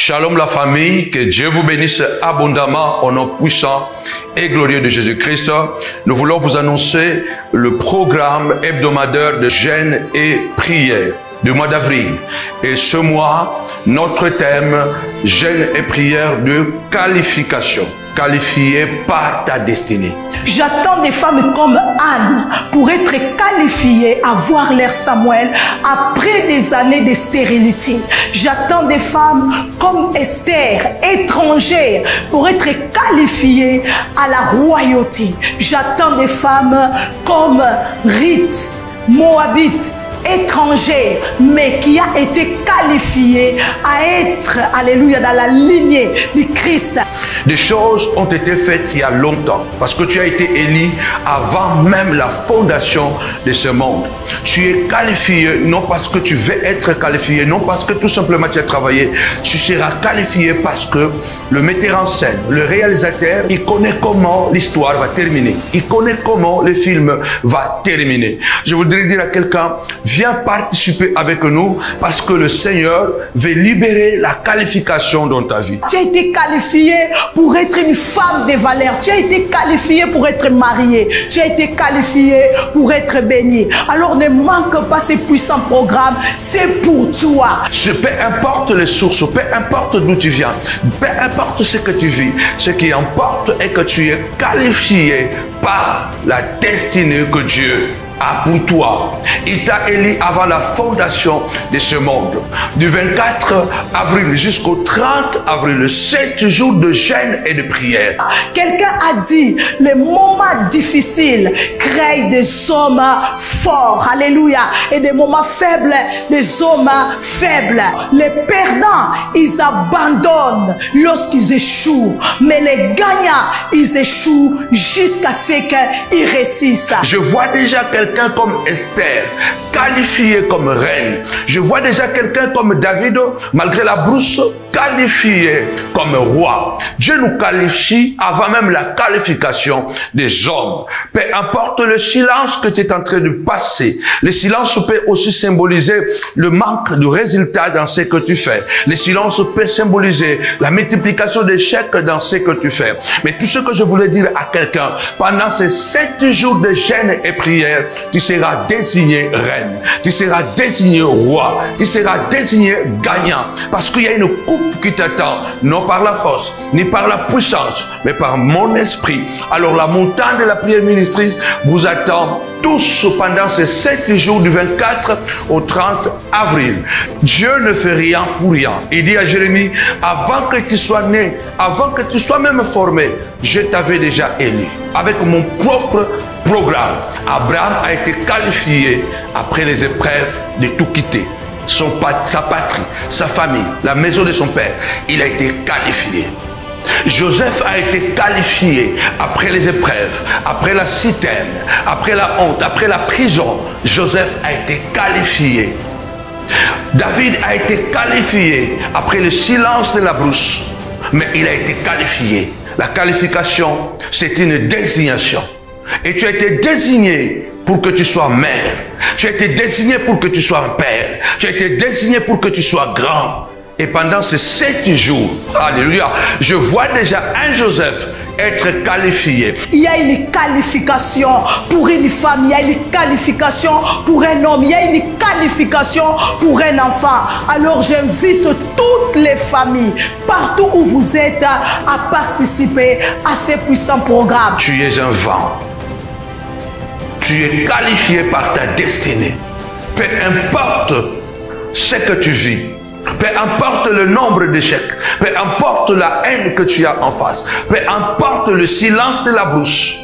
Shalom la famille, que Dieu vous bénisse abondamment au nom puissant et glorieux de Jésus-Christ. Nous voulons vous annoncer le programme hebdomadaire de jeûne et prière du mois d'avril. Et ce mois, notre thème, jeûne et prière de qualification. Qualifié par ta destinée. J'attends des femmes comme Anne pour être qualifiées à voir leur Samuel après des années de stérilité. J'attends des femmes comme Esther, étrangères, pour être qualifiées à la royauté. J'attends des femmes comme Ruth, Moabite, étrangère, mais qui a été qualifiée à être, alléluia, dans la lignée du Christ. Des choses ont été faites il y a longtemps, parce que tu as été élu avant même la fondation de ce monde. Tu es qualifié, non parce que tu veux être qualifié, non parce que tout simplement tu as travaillé. Tu seras qualifié parce que le metteur en scène, le réalisateur, il connaît comment l'histoire va terminer. Il connaît comment le film va terminer. Je voudrais dire à quelqu'un, viens participer avec nous parce que le Seigneur veut libérer la qualification dans ta vie. Tu as été qualifié pour être une femme de valeur. Tu as été qualifié pour être marié. Tu as été qualifié pour être béni. Alors ne manque pas ces puissants programmes. C'est pour toi. Peu importe les sources, peu importe d'où tu viens, peu importe ce que tu vis, ce qui importe est que tu es qualifié par la destinée que Dieu a pour toi. Il t'a élu avant la fondation de ce monde. Du 24 avril jusqu'au 30 avril, 7 jours de jeûne et de prière. Quelqu'un a dit, les moments difficiles créent des hommes forts. Alléluia. Et des moments faibles, des hommes faibles. Les perdants, ils abandonnent lorsqu'ils échouent. Mais les gagnants, ils échouent jusqu'à ce qu'ils réussissent. Je vois déjà quelqu'un comme Esther, qualifié comme reine. Je vois déjà quelqu'un comme David, malgré la brousse, qualifié comme roi. Dieu nous qualifie avant même la qualification des hommes. Peu importe le silence que tu es en train de passer, le silence peut aussi symboliser le manque de résultats dans ce que tu fais. Le silence peut symboliser la multiplication d'échecs dans ce que tu fais. Mais tout ce que je voulais dire à quelqu'un, pendant ces 7 jours de jeûne et prière, tu seras désigné reine, tu seras désigné roi, tu seras désigné gagnant, parce qu'il y a une coupe qui t'attend, non par la force, ni par la puissance, mais par mon esprit. Alors la montagne de la prière ministrice vous attend tous pendant ces 7 jours du 24 au 30 avril. Dieu ne fait rien pour rien. Il dit à Jérémie, avant que tu sois né, avant que tu sois même formé, je t'avais déjà élu. Avec mon propre programme, Abraham a été qualifié après les épreuves de tout quitter. Sa patrie, sa famille, la maison de son père, il a été qualifié. Joseph a été qualifié après les épreuves, après la citerne, après la honte, après la prison. Joseph a été qualifié. David a été qualifié après le silence de la brousse, mais il a été qualifié. La qualification, c'est une désignation. Et tu as été désigné pour que tu sois mère. Tu as été désigné pour que tu sois un père. Tu as été désigné pour que tu sois grand. Et pendant ces 7 jours, alléluia, je vois déjà un Joseph être qualifié. Il y a une qualification pour une femme, il y a une qualification pour un homme, il y a une qualification pour un enfant. Alors j'invite toutes les familles, partout où vous êtes, à participer à ces puissants programmes. Tu es un vent. Tu es qualifié par ta destinée. Peu importe ce que tu vis, peu importe le nombre d'échecs, peu importe la haine que tu as en face, peu importe le silence de la bouche.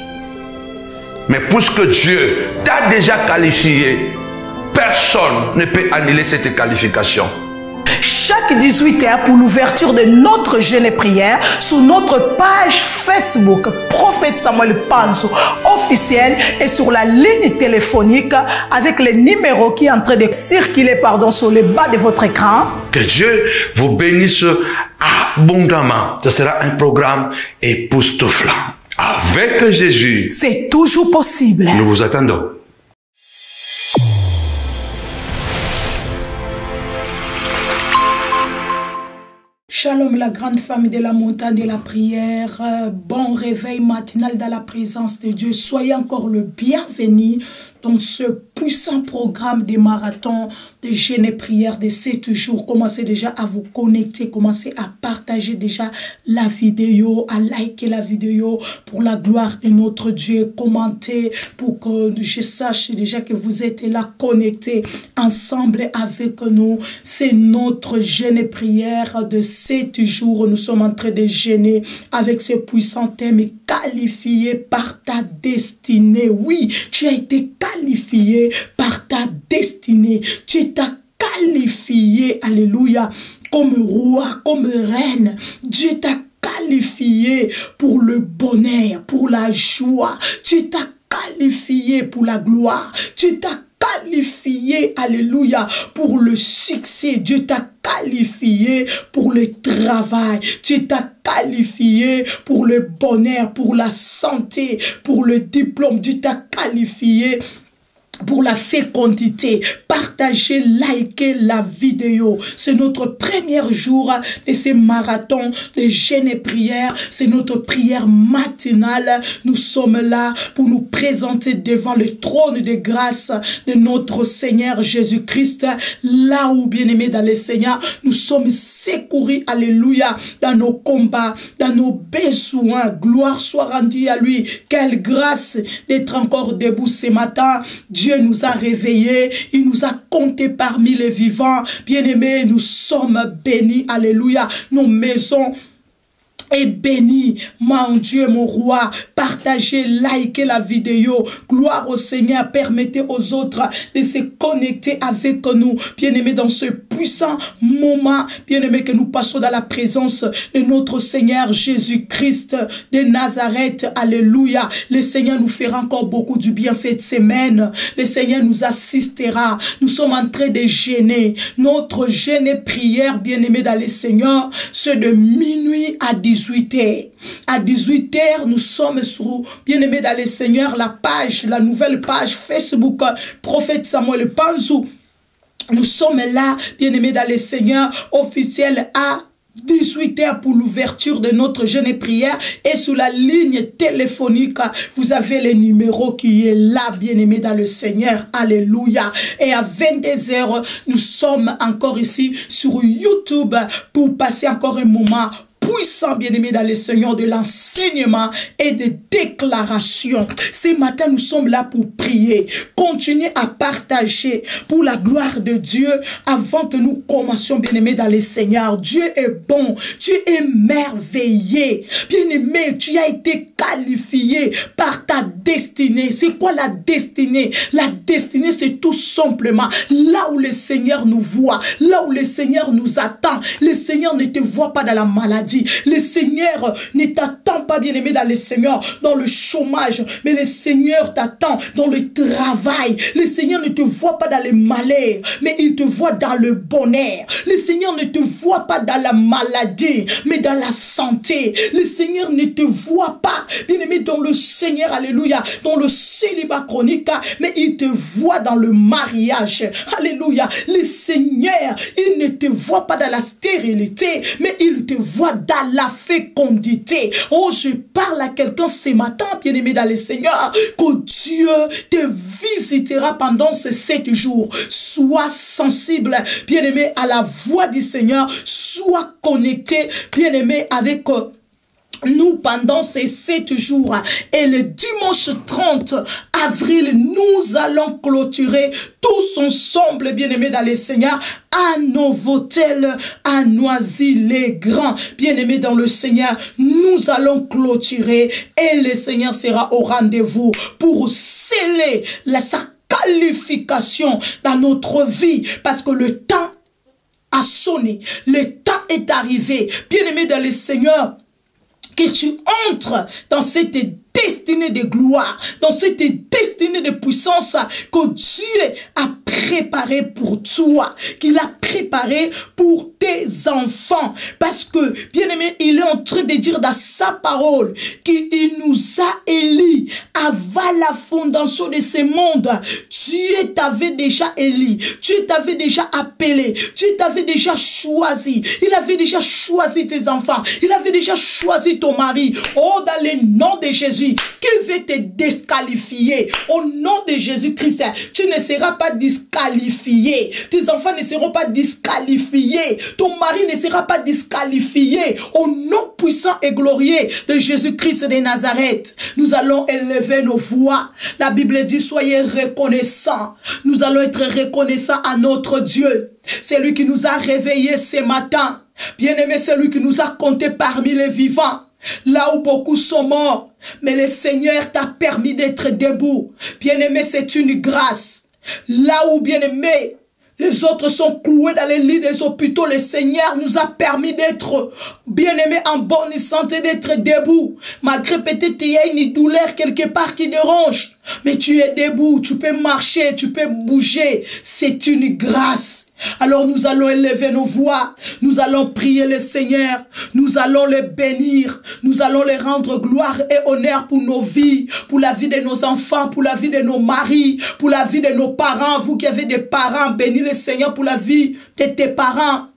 Mais puisque Dieu t'a déjà qualifié, personne ne peut annuler cette qualification. Chaque 18h pour l'ouverture de notre jeûne et prière sur notre page Facebook Prophète Samuel Panzo officiel et sur la ligne téléphonique avec le numéro qui est en train de circuler sur le bas de votre écran. Que Dieu vous bénisse abondamment. Ce sera un programme époustouflant. Avec Jésus, c'est toujours possible. Nous vous attendons. Shalom, la grande famille de la montagne de la prière. Bon réveil matinal dans la présence de Dieu. Soyez encore le bienvenu dans ce puissant programme des marathons de jeûne et prière de 7 jours. Commencez déjà à vous connecter, commencez à partager déjà la vidéo, à liker la vidéo pour la gloire de notre Dieu. Commentez pour que je sache déjà que vous êtes là connectés ensemble avec nous. C'est notre jeûne et prière de 7 jours. Nous sommes en train de jeûner avec ce puissant thème qualifié par ta destinée. Oui, tu as été qualifié par ta destinée. Tu t'as qualifié, alléluia, comme roi, comme reine. Dieu t'a qualifié pour le bonheur, pour la joie. Tu t'as qualifié pour la gloire. Tu t'as qualifié, alléluia, pour le succès. Dieu t'a qualifié pour le travail. Tu t'as qualifié pour le bonheur, pour la santé, pour le diplôme. Dieu t'a qualifié pour la fécondité. Partagez, likez la vidéo. C'est notre premier jour de ces marathons de jeûne et prière. C'est notre prière matinale. Nous sommes là pour nous présenter devant le trône de grâce de notre Seigneur Jésus-Christ. Là où, bien-aimés dans le Seigneur, nous sommes secourus, alléluia, dans nos combats, dans nos besoins. Gloire soit rendue à lui. Quelle grâce d'être encore debout ce matin. Dieu nous a réveillés, il nous a comptés parmi les vivants. Bien-aimés, nous sommes bénis, alléluia. Nos maisons est béni, mon Dieu, mon roi. Partagez, likez la vidéo. Gloire au Seigneur. Permettez aux autres de se connecter avec nous. Bien-aimés, dans ce puissant moment, bien-aimés, que nous passons dans la présence de notre Seigneur Jésus-Christ de Nazareth. Alléluia. Le Seigneur nous fera encore beaucoup du bien cette semaine. Le Seigneur nous assistera. Nous sommes en train de jeûner. Notre jeûne et prière, bien-aimés dans le Seigneur, c'est de minuit à 18h. À 18h, nous sommes sur, bien-aimés dans le Seigneur, la nouvelle page Facebook, Prophète Samuel Panzou. Nous sommes là, bien-aimés dans le Seigneur, officiel à 18h pour l'ouverture de notre jeûne et prière. Et sur la ligne téléphonique, vous avez le numéro qui est là, bien-aimé dans le Seigneur. Alléluia. Et à 22h, nous sommes encore ici sur YouTube pour passer encore un moment puissant, bien-aimé dans le Seigneur, de l'enseignement et de déclaration. Ce matin, nous sommes là pour prier. Continuez à partager pour la gloire de Dieu avant que nous commencions, bien-aimé dans le Seigneur. Dieu est bon. Tu es merveilleux. Bien-aimé, tu as été qualifié par ta destinée. C'est quoi la destinée? La destinée, c'est tout simplement là où le Seigneur nous voit, là où le Seigneur nous attend. Le Seigneur ne te voit pas dans la maladie. Le Seigneur ne t'attend pas, bien-aimé dans le Seigneur, dans le chômage, mais le Seigneur t'attend dans le travail. Le Seigneur ne te voit pas dans le malheur, mais il te voit dans le bonheur. Le Seigneur ne te voit pas dans la maladie, mais dans la santé. Le Seigneur ne te voit pas, bien-aimé, dans le Seigneur, alléluia, dans le célibat chronique, mais il te voit dans le mariage. Alléluia. Le Seigneur, il ne te voit pas dans la stérilité, mais il te voit dans la fécondité. Oh, je parle à quelqu'un ce matin, bien-aimé dans le Seigneur, que Dieu te visitera pendant ces 7 jours. Sois sensible, bien-aimé, à la voix du Seigneur. Sois connecté, bien-aimé, avec nous pendant ces 7 jours. Et le dimanche 30 avril, nous allons clôturer tous ensemble, bien-aimés dans le Seigneur, à Novotel, à Noisy-les-Grands. Bien-aimés dans le Seigneur, nous allons clôturer et le Seigneur sera au rendez-vous pour sceller sa qualification dans notre vie, parce que le temps a sonné, le temps est arrivé. Bien-aimés dans le Seigneur, que tu entres dans cette destinée de gloire, dans cette destinée de puissance que Dieu a préparé pour toi, qu'il a préparé pour tes enfants. Parce que, bien-aimé, il est en train de dire dans sa parole qu'il nous a élus avant la fondation de ce monde. Dieu t'avait déjà élu, Dieu t'avait déjà appelé, Dieu t'avait déjà choisi, il avait déjà choisi tes enfants, il avait déjà choisi ton mari. Oh, dans le nom de Jésus, qui veut te disqualifier? Au nom de Jésus-Christ, tu ne seras pas disqualifié, tes enfants ne seront pas disqualifiés, ton mari ne sera pas disqualifié. Au nom puissant et glorieux de Jésus-Christ de Nazareth, nous allons élever nos voix. La Bible dit, soyez reconnaissants. Nous allons être reconnaissants à notre Dieu. C'est lui qui nous a réveillés ce matin. Bien-aimé, c'est lui qui nous a comptés parmi les vivants. Là où beaucoup sont morts, mais le Seigneur t'a permis d'être debout. Bien-aimé, c'est une grâce. Là où, bien-aimé, les autres sont cloués dans les lits des hôpitaux, le Seigneur nous a permis d'être bien-aimés, en bonne santé, d'être debout. Malgré peut-être qu'il y a une douleur quelque part qui dérange, mais tu es debout, tu peux marcher, tu peux bouger. C'est une grâce. Alors nous allons élever nos voix, nous allons prier le Seigneur, nous allons le bénir, nous allons le rendre gloire et honneur pour nos vies, pour la vie de nos enfants, pour la vie de nos maris, pour la vie de nos parents. Vous qui avez des parents, bénis le Seigneur pour la vie de tes parents,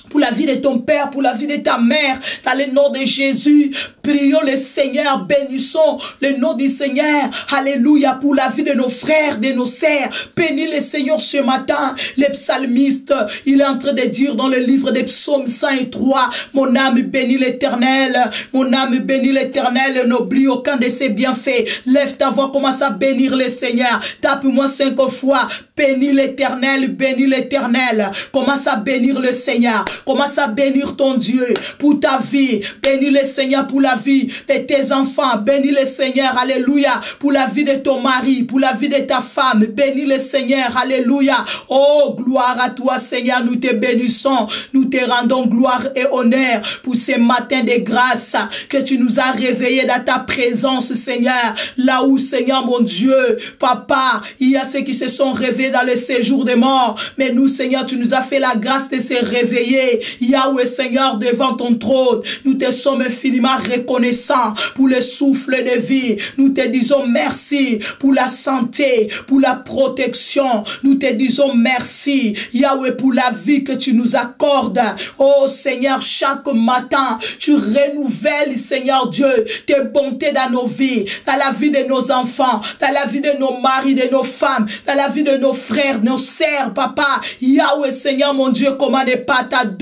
pour la vie de ton père, pour la vie de ta mère, dans le nom de Jésus. Prions le Seigneur, bénissons le nom du Seigneur. Alléluia, pour la vie de nos frères, de nos sœurs. Bénis le Seigneur ce matin. Le psalmiste, il est en train de dire dans le livre des psaumes 103, mon âme bénit l'Éternel, mon âme bénit l'Éternel, n'oublie aucun de ses bienfaits. Lève ta voix, commence à bénir le Seigneur. Tape-moi 5 fois, bénis l'Éternel, bénis l'Éternel. Commence à bénir le Seigneur. Commence à bénir ton Dieu pour ta vie. Bénis le Seigneur pour la vie de tes enfants. Bénis le Seigneur, alléluia, pour la vie de ton mari, pour la vie de ta femme. Bénis le Seigneur, alléluia. Oh, gloire à toi, Seigneur. Nous te bénissons. Nous te rendons gloire et honneur pour ces matins de grâce que tu nous as réveillés dans ta présence, Seigneur. Là où, Seigneur, mon Dieu, Papa, il y a ceux qui se sont réveillés dans le séjour des morts. Mais nous, Seigneur, tu nous as fait la grâce de se réveiller. Yahweh, Seigneur, devant ton trône, nous te sommes infiniment reconnaissants pour le souffle de vie. Nous te disons merci pour la santé, pour la protection. Nous te disons merci, Yahweh, pour la vie que tu nous accordes. Oh Seigneur, chaque matin, tu renouvelles, Seigneur Dieu, tes bontés dans nos vies, dans la vie de nos enfants, dans la vie de nos maris, de nos femmes, dans la vie de nos frères, nos sœurs, Papa. Yahweh, Seigneur, mon Dieu, comment ne pas t'adorer?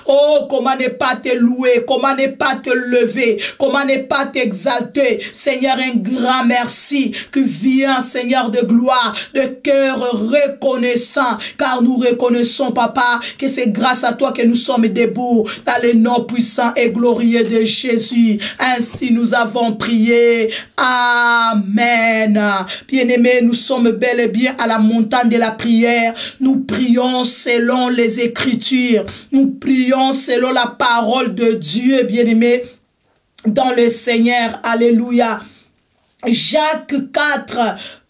Oh, comment ne pas te louer, comment ne pas te lever, comment ne pas t'exalter. Seigneur, un grand merci que vient, Seigneur de gloire, de cœur reconnaissant, car nous reconnaissons, Papa, que c'est grâce à toi que nous sommes debout, dans le nom puissant et glorieux de Jésus. Ainsi nous avons prié. Amen. Bien-aimés, nous sommes bel et bien à la montagne de la prière. Nous prions selon les Écritures. Nous prions selon la parole de Dieu, bien-aimé, dans le Seigneur. Alléluia. Jacques 4,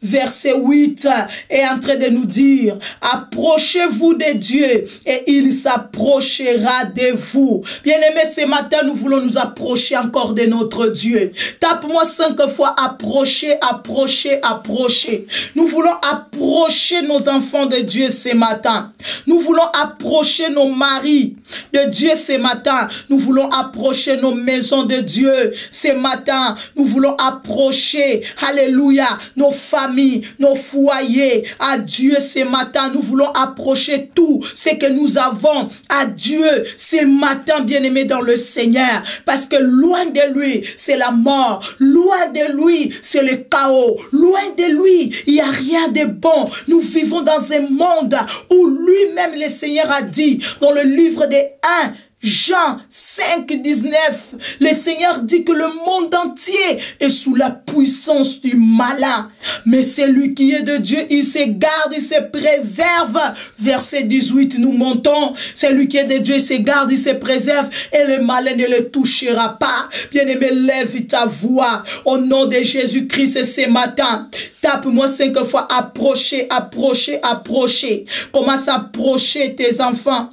verset 8 est en train de nous dire, approchez-vous de Dieu et il s'approchera de vous. Bien-aimés, ce matin, nous voulons nous approcher encore de notre Dieu. Tape-moi 5 fois, approcher, approcher, approcher. Nous voulons approcher nos enfants de Dieu ce matin. Nous voulons approcher nos maris de Dieu ce matin. Nous voulons approcher nos maisons de Dieu ce matin. Nous voulons approcher, alléluia, nos familles, nos foyers à Dieu ce matin. Nous voulons approcher tout ce que nous avons à Dieu ce matin, bien-aimés dans le Seigneur, parce que loin de lui c'est la mort, loin de lui c'est le chaos, loin de lui il n'y a rien de bon. Nous vivons dans un monde où lui-même le Seigneur a dit dans le livre de 1 Jean 5, 19, le Seigneur dit que le monde entier est sous la puissance du malin. Mais celui qui est de Dieu, il se garde, il se préserve. Verset 18, nous montons. Celui qui est de Dieu, il se garde, il se préserve et le malin ne le touchera pas. Bien-aimé, lève ta voix au nom de Jésus-Christ ce matin. Tape-moi 5 fois, approcher, approcher, approcher. Commence à approcher tes enfants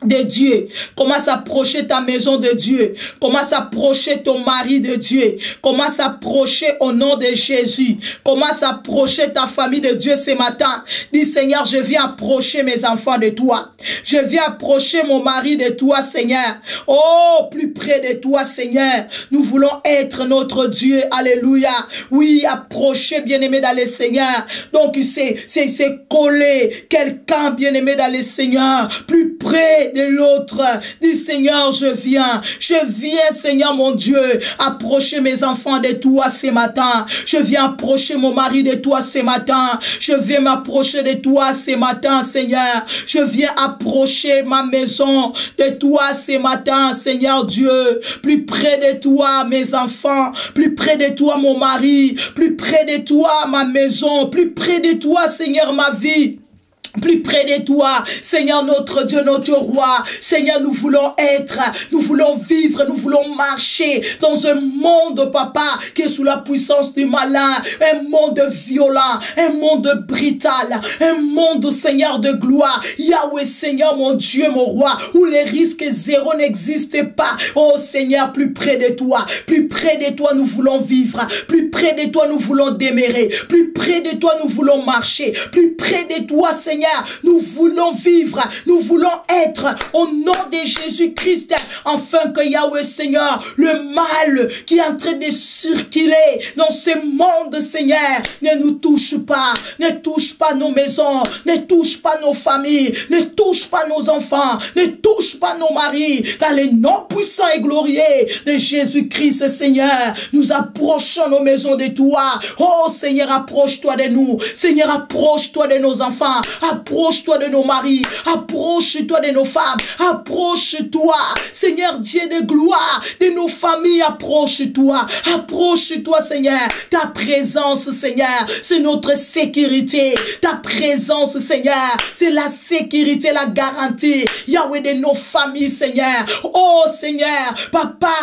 de Dieu. Commence à approcher ta maison de Dieu. Commence à approcher ton mari de Dieu. Commence à approcher au nom de Jésus. Commence à approcher ta famille de Dieu ce matin. Dis Seigneur, je viens approcher mes enfants de toi. Je viens approcher mon mari de toi, Seigneur. Oh, plus près de toi, Seigneur. Nous voulons être notre Dieu. Alléluia. Oui, approcher, bien-aimé dans le Seigneur. Donc, c'est coller quelqu'un, bien-aimé dans le Seigneur. Plus près de l'autre. Dis Seigneur, je viens, Seigneur mon Dieu, approcher mes enfants de toi ce matin. Je viens approcher mon mari de toi ce matin. Je viens m'approcher de toi ce matin, Seigneur. Je viens approcher ma maison de toi ce matin, Seigneur Dieu. Plus près de toi, mes enfants. Plus près de toi, mon mari. Plus près de toi, ma maison. Plus près de toi, Seigneur, ma vie. Plus près de toi, Seigneur notre Dieu, notre roi. Seigneur, nous voulons être, nous voulons vivre, nous voulons marcher dans un monde, papa, qui est sous la puissance du malin, un monde violent, un monde brutal, un monde, Seigneur, de gloire. Yahweh, Seigneur, mon Dieu, mon roi, où les risques zéro n'existent pas. Oh Seigneur, plus près de toi, nous voulons vivre. Plus près de toi, nous voulons demeurer. Plus près de toi, nous voulons marcher. Plus près de toi, Seigneur, nous voulons vivre, nous voulons être au nom de Jésus-Christ, afin que Yahweh Seigneur, le mal qui est en train de circuler dans ce monde, Seigneur, ne nous touche pas nos maisons, ne touche pas nos familles, ne touche pas nos enfants, ne touche pas nos maris, dans les noms puissants et glorieux de Jésus-Christ, Seigneur, nous approchons nos maisons de toi. Oh Seigneur, approche-toi de nous, Seigneur, approche-toi de nos enfants, approche-toi de nos maris, approche-toi de nos femmes, approche-toi, Seigneur Dieu de gloire, de nos familles, approche-toi, Seigneur. Ta présence, Seigneur, c'est notre sécurité. Ta présence, Seigneur, c'est la sécurité, la garantie, Yahweh, de nos familles, Seigneur. Oh Seigneur, papa,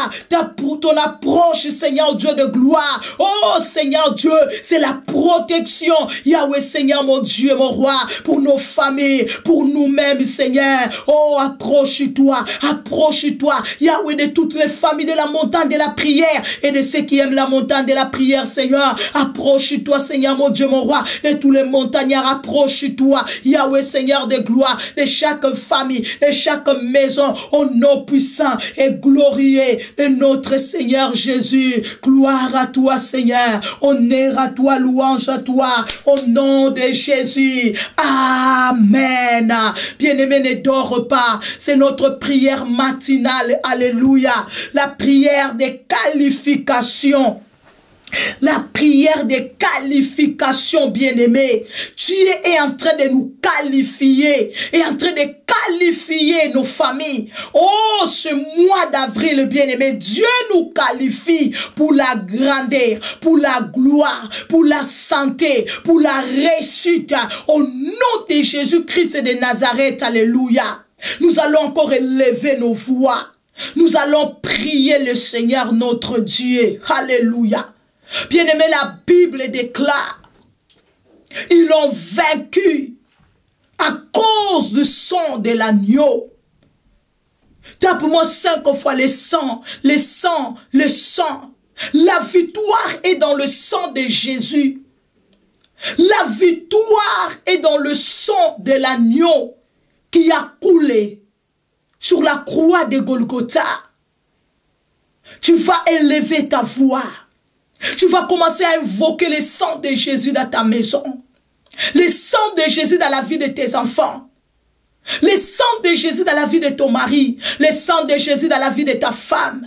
ton approche, Seigneur Dieu de gloire. Oh Seigneur Dieu, c'est la protection, Yahweh Seigneur, mon Dieu, mon roi, pour nos familles, pour nous-mêmes, Seigneur. Oh, approche-toi, Yahweh, de toutes les familles de la montagne de la prière et de ceux qui aiment la montagne de la prière, Seigneur. Approche-toi, Seigneur, mon Dieu, mon roi, de tous les montagnards. Approche-toi, Yahweh, Seigneur de gloire, de chaque famille, de chaque maison, au nom puissant et glorieux de notre Seigneur Jésus. Gloire à toi, Seigneur. Honneur à toi, louange à toi, au nom de Jésus. Amen. Bien-aimé, ne dors pas. C'est notre prière matinale. Alléluia. La prière des qualifications. La prière des qualifications, bien-aimé. Tu es en train de nous qualifier, et en train de qualifier nos familles. Oh, ce mois d'avril, bien-aimé, Dieu nous qualifie pour la grandeur, pour la gloire, pour la santé, pour la réussite. Au nom de Jésus-Christ de Nazareth, alléluia. Nous allons encore élever nos voix. Nous allons prier le Seigneur notre Dieu. Alléluia. Bien-aimé, la Bible déclare, ils l'ont vaincu à cause du sang de l'agneau. Tape-moi 5 fois le sang, le sang, le sang. La victoire est dans le sang de Jésus. La victoire est dans le sang de l'agneau qui a coulé sur la croix de Golgotha. Tu vas élever ta voix. Tu vas commencer à invoquer le sang de Jésus dans ta maison. Le sang de Jésus dans la vie de tes enfants. Le sang de Jésus dans la vie de ton mari. Le sang de Jésus dans la vie de ta femme.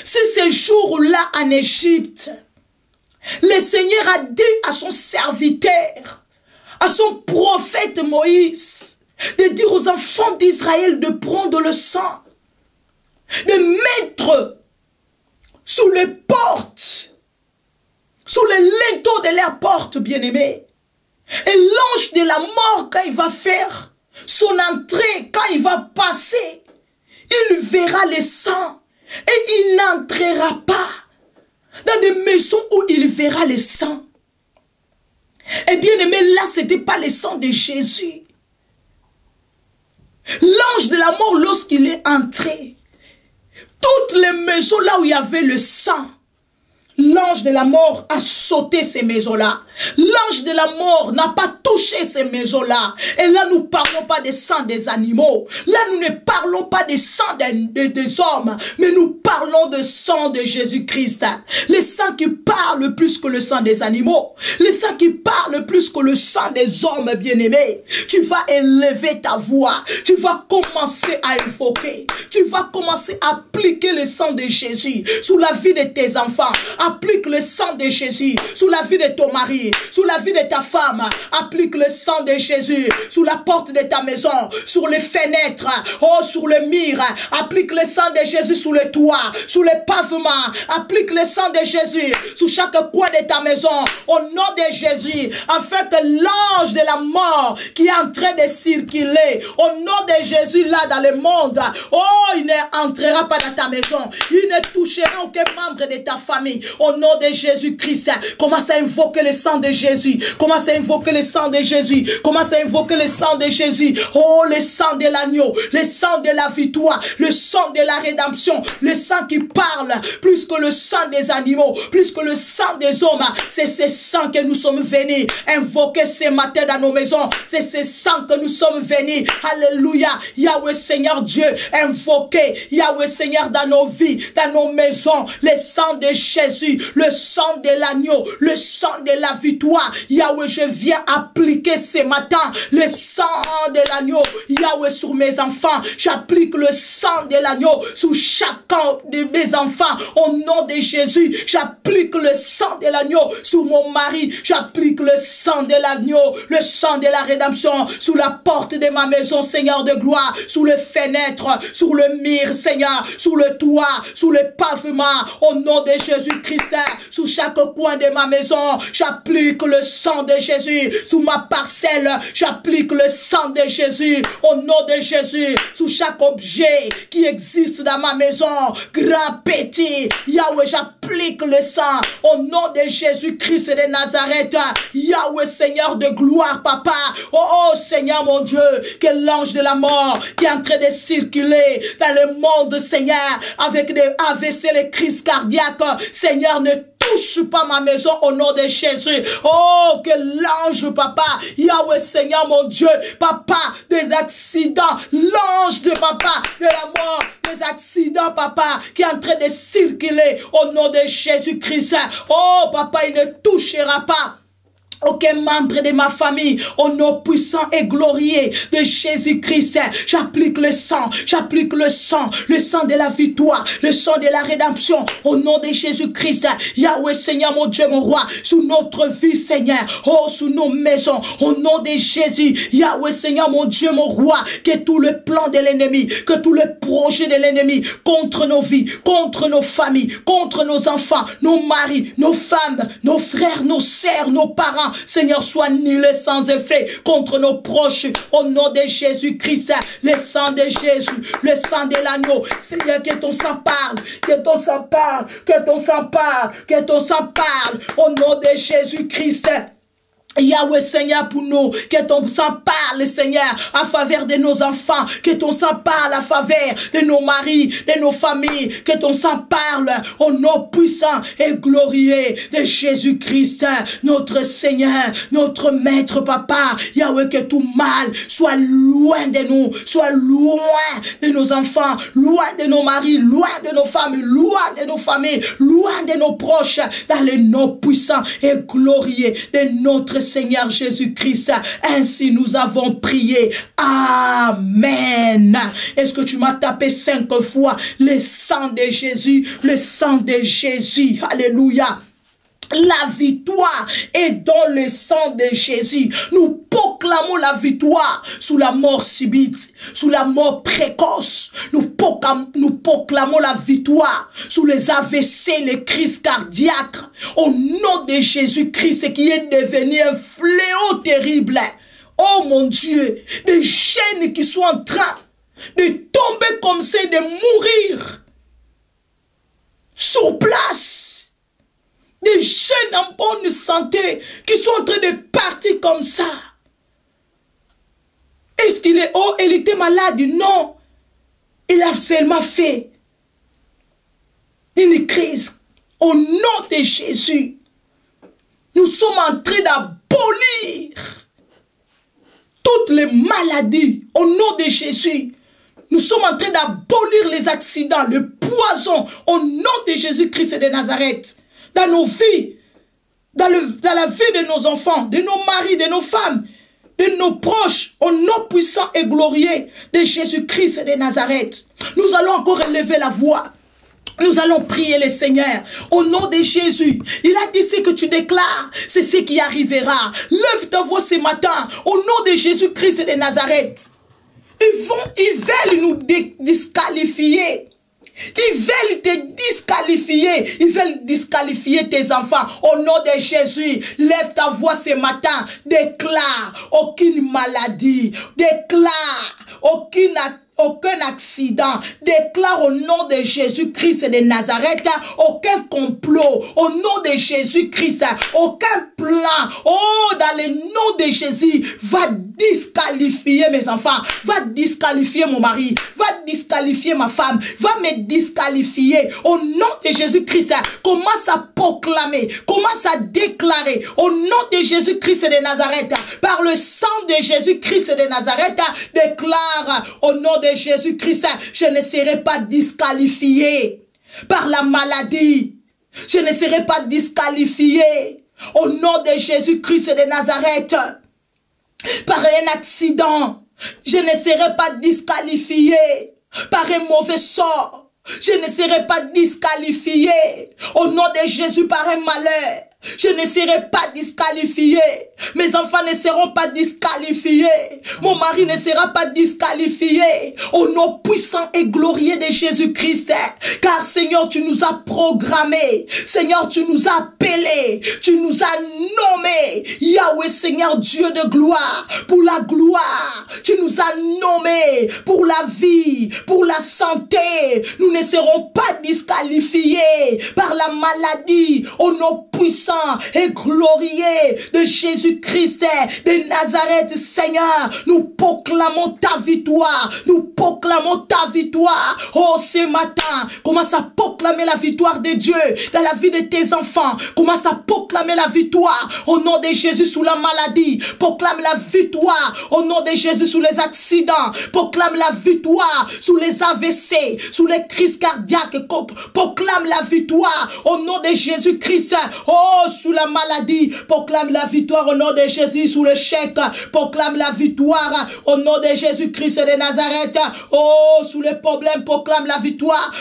Si ce jour-là en Égypte, le Seigneur a dit à son serviteur, à son prophète Moïse, de dire aux enfants d'Israël de prendre le sang de mettre sous les portes, sous les linteaux de leurs portes, bien-aimés. Et l'ange de la mort, quand il va faire son entrée, quand il va passer, il verra le sang et il n'entrera pas dans des maisons où il verra le sang. Et bien aimé, là, ce n'était pas le sang de Jésus. L'ange de la mort, lorsqu'il est entré, toutes les maisons là où il y avait le sang, l'ange de la mort a sauté ces maisons-là. L'ange de la mort n'a pas touché ces maisons-là. Et là, nous ne parlons pas des sang des animaux. Là, nous ne parlons pas des sang des hommes. Mais nous parlons de sang de Jésus-Christ. Le sang qui parle plus que le sang des animaux. Le sang qui parle plus que le sang des hommes bien-aimés. Tu vas élever ta voix. Tu vas commencer à invoquer. Tu vas commencer à appliquer le sang de Jésus sous la vie de tes enfants. Applique le sang de Jésus sous la vie de ton mari. Sous la vie de ta femme, applique le sang de Jésus sous la porte de ta maison, sur les fenêtres, oh, sur le mur, applique le sang de Jésus sous le toit, sous les pavements, applique le sang de Jésus sous chaque coin de ta maison, au nom de Jésus, afin que l'ange de la mort qui est en train de circuler, au nom de Jésus là dans le monde, oh, il n'entrera pas dans ta maison, il ne touchera aucun membre de ta famille, au nom de Jésus-Christ. Commence à invoquer le sang de Jésus. Commence à invoquer le sang de Jésus. Commence à invoquer le sang de Jésus. Oh, le sang de l'agneau, le sang de la victoire, le sang de la rédemption, le sang qui parle plus que le sang des animaux, plus que le sang des hommes. C'est ce sang que nous sommes venus invoquer ce matin dans nos maisons. C'est ce sang que nous sommes venus. Alléluia. Yahweh Seigneur Dieu, invoquer Yahweh Seigneur dans nos vies, dans nos maisons. Le sang de Jésus, le sang de l'agneau, le sang de la victoire. Yahweh, je viens appliquer ce matin le sang de l'agneau. Yahweh, sur mes enfants, j'applique le sang de l'agneau sur chacun de mes enfants. Au nom de Jésus, j'applique le sang de l'agneau sur mon mari. J'applique le sang de l'agneau, le sang de la rédemption sur la porte de ma maison, Seigneur de gloire, sous les fenêtres, sur le mur, Seigneur, sous le toit, sous le pavement. Au nom de Jésus-Christ, sous chaque coin de ma maison, j'applique le sang de Jésus sous ma parcelle. J'applique le sang de Jésus au nom de Jésus sous chaque objet qui existe dans ma maison, grand, petit. Yahweh, j'applique le sang au nom de Jésus-Christ de Nazareth. Yahweh, Seigneur de gloire, Papa. Oh, Seigneur mon Dieu, que l'ange de la mort qui est en train de circuler dans le monde, Seigneur, avec des AVC, les crises cardiaques, Seigneur, ne touche pas ma maison au nom de Jésus. Oh, que l'ange, Papa, Yahweh Seigneur mon Dieu, Papa, des accidents, l'ange de Papa, de la mort, des accidents, Papa, qui est en train de circuler au nom de Jésus-Christ. Oh, Papa, il ne touchera pas aucun membre de ma famille, au nom puissant et glorieux de Jésus-Christ. J'applique le sang le sang de la victoire, le sang de la rédemption, au nom de Jésus-Christ. Yahweh Seigneur mon Dieu mon roi, sous notre vie Seigneur, oh sous nos maisons, au nom de Jésus. Yahweh Seigneur mon Dieu mon roi, que tout le plan de l'ennemi, que tout le projet de l'ennemi contre nos vies, contre nos familles, contre nos enfants, nos maris, nos femmes, nos frères, nos sœurs, nos parents, Seigneur, sois nul sans effet contre nos proches, au nom de Jésus-Christ. Le sang de Jésus, le sang de l'agneau, Seigneur, que ton sang parle, que ton sang parle, que ton sang parle, que ton sang parle, au nom de Jésus-Christ. Yahweh Seigneur pour nous, que ton sang parle Seigneur à faveur de nos enfants, que ton sang parle à faveur de nos maris, de nos familles, que ton sang parle au nom puissant et glorieux de Jésus-Christ, notre Seigneur, notre Maître Papa. Yahweh, que tout mal soit loin de nous, soit loin de nos enfants, loin de nos maris, loin de nos femmes, loin de nos familles, loin de nos proches, dans le nom puissant et glorieux de notre Seigneur Jésus-Christ. Ainsi nous avons prié. Amen. Est-ce que tu m'as tapé 5 fois le sang de Jésus, le sang de Jésus? Alléluia. La victoire est dans le sang de Jésus. Nous proclamons la victoire sous la mort subite, sous la mort précoce. Nous proclamons la victoire sous les AVC, les crises cardiaques. Au nom de Jésus-Christ qui est devenu un fléau terrible. Oh mon Dieu, des jeunes qui sont en train de tomber comme ça, de mourir sur place. Des jeunes en bonne santé qui sont en train de partir comme ça. Est-ce qu'il est... Oh, il était malade? Non. Il a seulement fait une crise. Au nom de Jésus, nous sommes en train d'abolir toutes les maladies. Au nom de Jésus, nous sommes en train d'abolir les accidents, le poison. Au nom de Jésus-Christ de Nazareth. Dans nos vies, dans la vie de nos enfants, de nos maris, de nos femmes, de nos proches, au nom puissant et glorieux de Jésus-Christ de Nazareth. Nous allons encore élever la voix. Nous allons prier le Seigneur au nom de Jésus. Il a dit ce que tu déclares, c'est ce qui arrivera. Lève ta voix ce matin au nom de Jésus-Christ de Nazareth. Ils veulent nous disqualifier. Ils veulent te disqualifier. Ils veulent disqualifier tes enfants. Au nom de Jésus, lève ta voix ce matin. Déclare aucune maladie. Déclare aucun accident. Déclare au nom de Jésus-Christ de Nazareth aucun complot. Au nom de Jésus-Christ, aucun plan. Oh, dans le nom de Jésus, va disqualifier mes enfants. Va disqualifier mon mari. Va disqualifier ma femme. Va me disqualifier. Au nom de Jésus-Christ, commence à proclamer. Commence à déclarer. Au nom de Jésus-Christ de Nazareth, par le sang de Jésus-Christ de Nazareth, déclare au nom de Jésus-Christ, je ne serai pas disqualifié par la maladie. Je ne serai pas disqualifié au nom de Jésus-Christ de Nazareth par un accident. Je ne serai pas disqualifié par un mauvais sort. Je ne serai pas disqualifié au nom de Jésus par un malheur. Je ne serai pas disqualifié. Mes enfants ne seront pas disqualifiés. Mon mari ne sera pas disqualifié. Au nom puissant et glorieux de Jésus-Christ. Car Seigneur, tu nous as programmés. Seigneur, tu nous as appelés. Tu nous as nommés. Yahweh, Seigneur, Dieu de gloire. Pour la gloire. Tu nous as nommés. Pour la vie. Pour la santé. Nous ne serons pas disqualifiés par la maladie. Au nom puissant et glorieux de Jésus-Christ de Nazareth, Seigneur, nous proclamons ta victoire. Nous proclamons ta victoire. Oh, ce matin, commence à proclamer la victoire de Dieu dans la vie de tes enfants. Commence à proclamer la victoire au nom de Jésus sous la maladie. Proclame la victoire au nom de Jésus sous les accidents. Proclame la victoire sous les AVC, sous les crises cardiaques. Proclame la victoire au nom de Jésus-Christ. Oh, sous la maladie, proclame la victoire au nom de Jésus, sous le chèque, proclame la victoire au nom de Jésus-Christ de Nazareth. Oh, sous les problèmes, proclame la victoire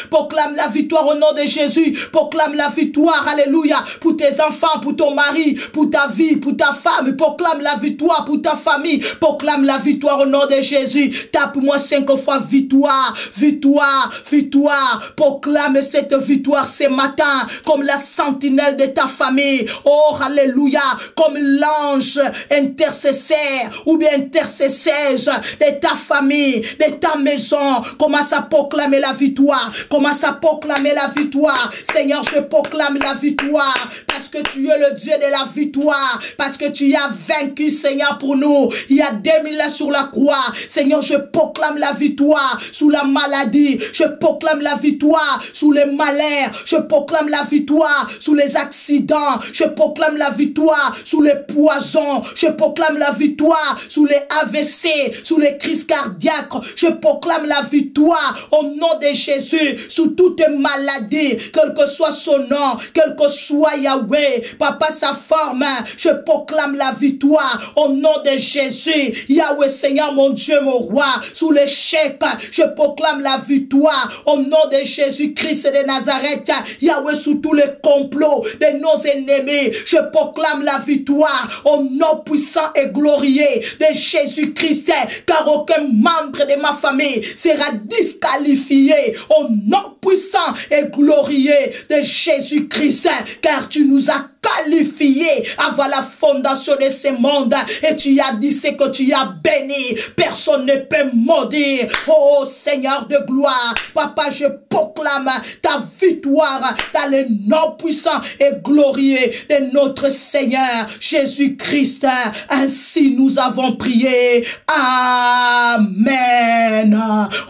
au nom de Jésus, proclame la victoire, alléluia, pour tes enfants, pour ton mari, pour ta vie, pour ta femme, proclame la victoire pour ta famille, proclame la victoire au nom de Jésus. Tape-moi 5 fois victoire, victoire, victoire, proclame cette victoire ce matin, comme la sentinelle de ta famille. Oh, alléluia, comme l'ange intercesseur ou bien intercesseuse de ta famille, de ta maison. Commence à proclamer la victoire. Commence à proclamer la victoire. Seigneur, je proclame la victoire parce que tu es le Dieu de la victoire. Parce que tu as vaincu, Seigneur, pour nous. Il y a 2000 ans sur la croix. Seigneur, je proclame la victoire sous la maladie. Je proclame la victoire sous les malheurs. Je proclame la victoire sous les accidents. Je proclame la victoire sous les poisons. Je proclame la victoire sous les AVC, sous les crises cardiaques. Je proclame la victoire au nom de Jésus sous toute maladie, quel que soit son nom, quel que soit Yahweh, Papa, sa forme. Je proclame la victoire au nom de Jésus. Yahweh, Seigneur, mon Dieu, mon roi, sous l'échec, je proclame la victoire au nom de Jésus-Christ de Nazareth. Yahweh, sous tous les complots de nos ennemis, bien-aimé, je proclame la victoire au nom puissant et glorieux de Jésus-Christ, car aucun membre de ma famille sera disqualifié au nom puissant et glorieux de Jésus-Christ, car tu nous as qualifié avant la fondation de ce monde et tu as dit ce que tu as béni, personne ne peut maudire. Oh Seigneur de gloire, Papa, je proclame ta victoire dans le nom puissant et glorieux de notre Seigneur Jésus-Christ. Ainsi nous avons prié. Amen.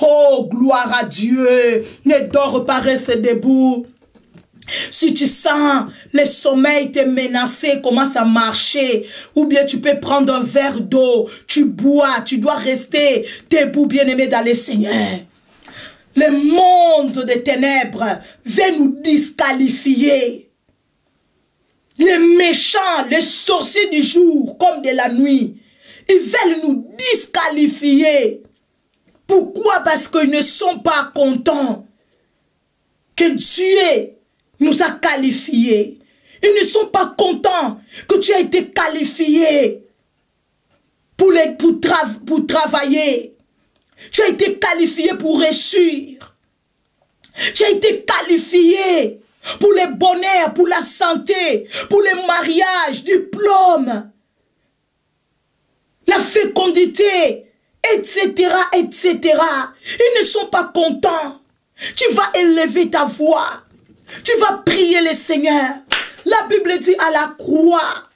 Oh gloire à Dieu. Ne dors pas, reste debout. Si tu sens le sommeil te menacer, commence à marcher, ou bien tu peux prendre un verre d'eau, tu bois, tu dois rester debout, bien-aimé dans le Seigneur. Le monde des ténèbres veut nous disqualifier. Les méchants, les sorciers du jour comme de la nuit, ils veulent nous disqualifier. Pourquoi? Parce qu'ils ne sont pas contents que Dieu nous a qualifiés. Ils ne sont pas contents que tu aies été qualifié pour travailler. Tu as été qualifié pour réussir. Tu as été qualifié pour le bonheur, pour la santé, pour le mariage, diplôme, la fécondité, etc., etc. Ils ne sont pas contents. Tu vas élever ta voix. Tu vas prier le Seigneur. La Bible dit à la croix,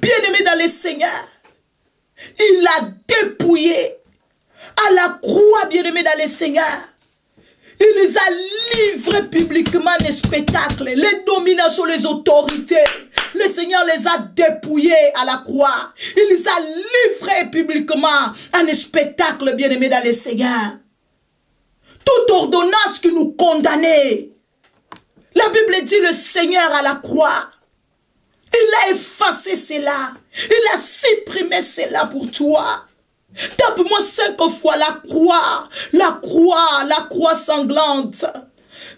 bien-aimé dans le Seigneur, il a dépouillé. À la croix, bien-aimé dans le Seigneur, il les a livrés publiquement les spectacles, les dominations, les autorités. Le Seigneur les a dépouillés à la croix. Il les a livrés publiquement en spectacle, bien-aimé dans le Seigneur. Toute ordonnance qui nous condamnait, la Bible dit le Seigneur à la croix, il a effacé cela, il a supprimé cela pour toi. Tape-moi 5 fois la croix, la croix, la croix sanglante.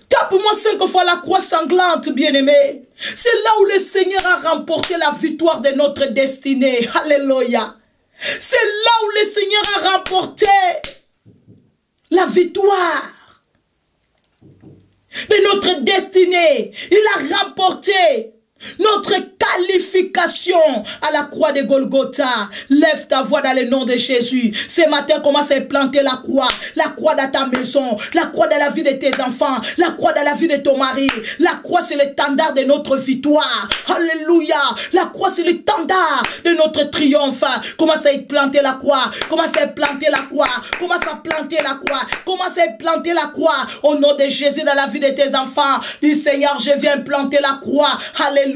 Tape-moi 5 fois la croix sanglante, bien-aimé. C'est là où le Seigneur a remporté la victoire de notre destinée. Alléluia. C'est là où le Seigneur a remporté la victoire de notre destinée. Il a remporté notre qualification à la croix de Golgotha. Lève ta voix dans le nom de Jésus. Ce matin, commence à planter la croix dans ta maison, la croix dans la vie de tes enfants, la croix dans la vie de ton mari. La croix, c'est l'étendard de notre victoire. Alléluia. La croix, c'est l'étendard de notre triomphe. Commence à planter la croix. Commence à planter la croix. Commence à planter la croix. Commence à planter la croix au nom de Jésus dans la vie de tes enfants. Dis Seigneur, je viens planter la croix. Alléluia.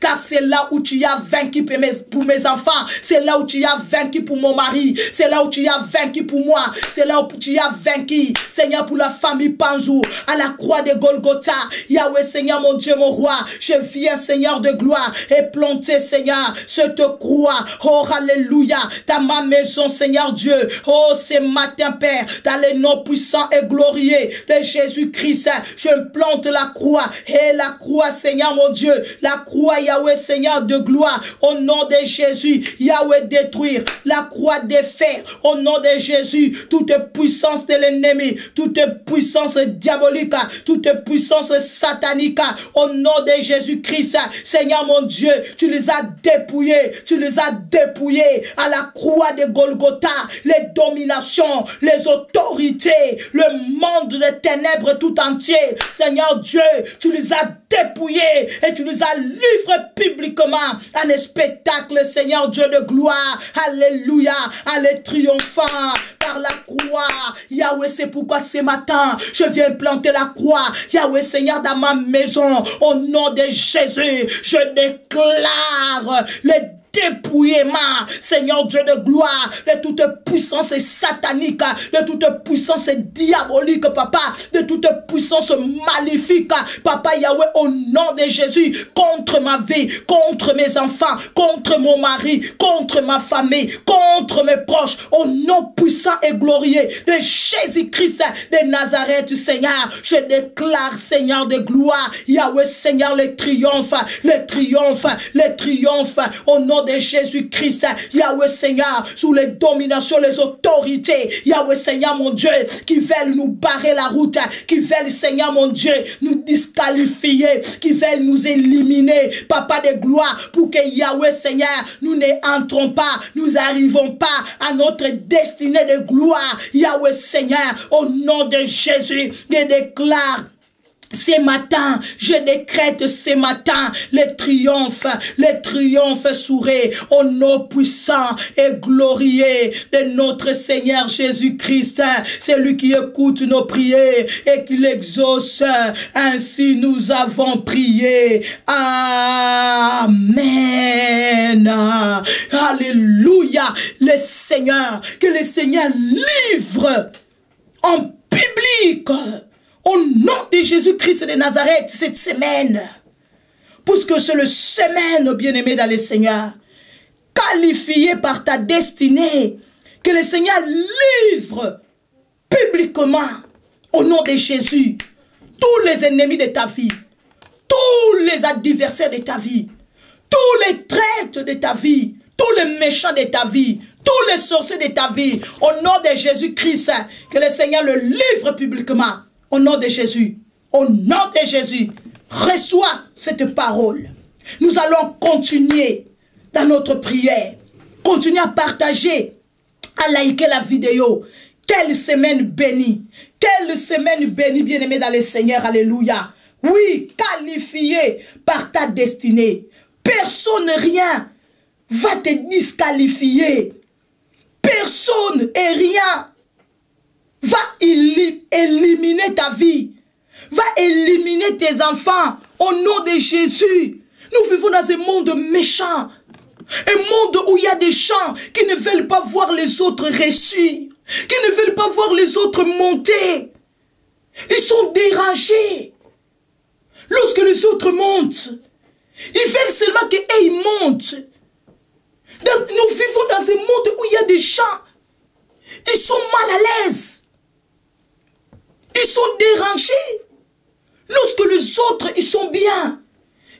Car c'est là où tu as vaincu pour mes enfants. C'est là où tu as vaincu pour mon mari. C'est là où tu as vaincu pour moi. C'est là où tu as vaincu, Seigneur, pour la famille Panzou. À la croix de Golgotha. Yahweh, Seigneur, mon Dieu, mon roi. Je viens, Seigneur de gloire, et planter, Seigneur, cette croix. Oh, alléluia. Dans ma maison, Seigneur Dieu. Oh, ce matin, Père, dans le nom puissant et glorieux de Jésus-Christ, je plante la croix. Et la croix, Seigneur, mon Dieu. La croix, Yahweh, Seigneur de gloire, au nom de Jésus, Yahweh, détruire la croix de fer, au nom de Jésus, toute puissance de l'ennemi, toute puissance diabolique, toute puissance satanique, au nom de Jésus-Christ, Seigneur mon Dieu, tu les as dépouillés à la croix de Golgotha, les dominations, les autorités, le monde des ténèbres tout entier, Seigneur Dieu, tu les as dépouillés et tu les as livrés publiquement en spectacle, Seigneur Dieu de gloire. Alléluia, allez triomphant par la croix. Yahweh, c'est pourquoi ce matin, je viens planter la croix. Yahweh, Seigneur, dans ma maison, au nom de Jésus, je déclare les dépouillement, Seigneur Dieu de gloire, de toute puissance satanique, de toute puissance diabolique, Papa, de toute puissance maléfique, Papa Yahweh, au nom de Jésus, contre ma vie, contre mes enfants, contre mon mari, contre ma famille, contre mes proches, au nom puissant et glorieux de Jésus-Christ de Nazareth, Seigneur, je déclare, Seigneur de gloire, Yahweh, Seigneur, le triomphe, au nom de Jésus-Christ, Yahweh, Seigneur, sous les dominations, les autorités, Yahweh, Seigneur, mon Dieu, qui veulent nous barrer la route, qui veulent, Seigneur, mon Dieu, nous disqualifier, qui veulent nous éliminer, Papa de gloire, pour que Yahweh, Seigneur, nous n'entrons pas, nous n'arrivons pas à notre destinée de gloire, Yahweh, Seigneur, au nom de Jésus, je déclare ce matin, je décrète ce matin le triomphe souré au nom puissant et glorieux de notre Seigneur Jésus-Christ. C'est lui qui écoute nos prières et qui l'exauce. Ainsi nous avons prié. Amen. Alléluia. Le Seigneur, que le Seigneur livre en public au nom de Jésus-Christ de Nazareth cette semaine, puisque c'est le semaine, bien-aimé dans le Seigneur, qualifié par ta destinée, que le Seigneur livre publiquement au nom de Jésus tous les ennemis de ta vie, tous les adversaires de ta vie, tous les traîtres de ta vie, tous les méchants de ta vie, tous les sorciers de ta vie, au nom de Jésus-Christ, que le Seigneur le livre publiquement. Au nom de Jésus, reçois cette parole. Nous allons continuer dans notre prière. Continuer à partager, à liker la vidéo. Quelle semaine bénie. Quelle semaine bénie, bien-aimé dans le Seigneur. Alléluia. Oui, qualifié par ta destinée. Personne, rien va te disqualifier. Personne et rien va éliminer ta vie, va éliminer tes enfants au nom de Jésus. Nous vivons dans un monde méchant, un monde où il y a des gens qui ne veulent pas voir les autres réussir, qui ne veulent pas voir les autres monter. Ils sont dérangés. Lorsque les autres montent, ils veulent seulement qu'ils montent. Nous vivons dans un monde où il y a des gens, ils sont mal à l'aise. Ils sont dérangés. Lorsque les autres, ils sont bien,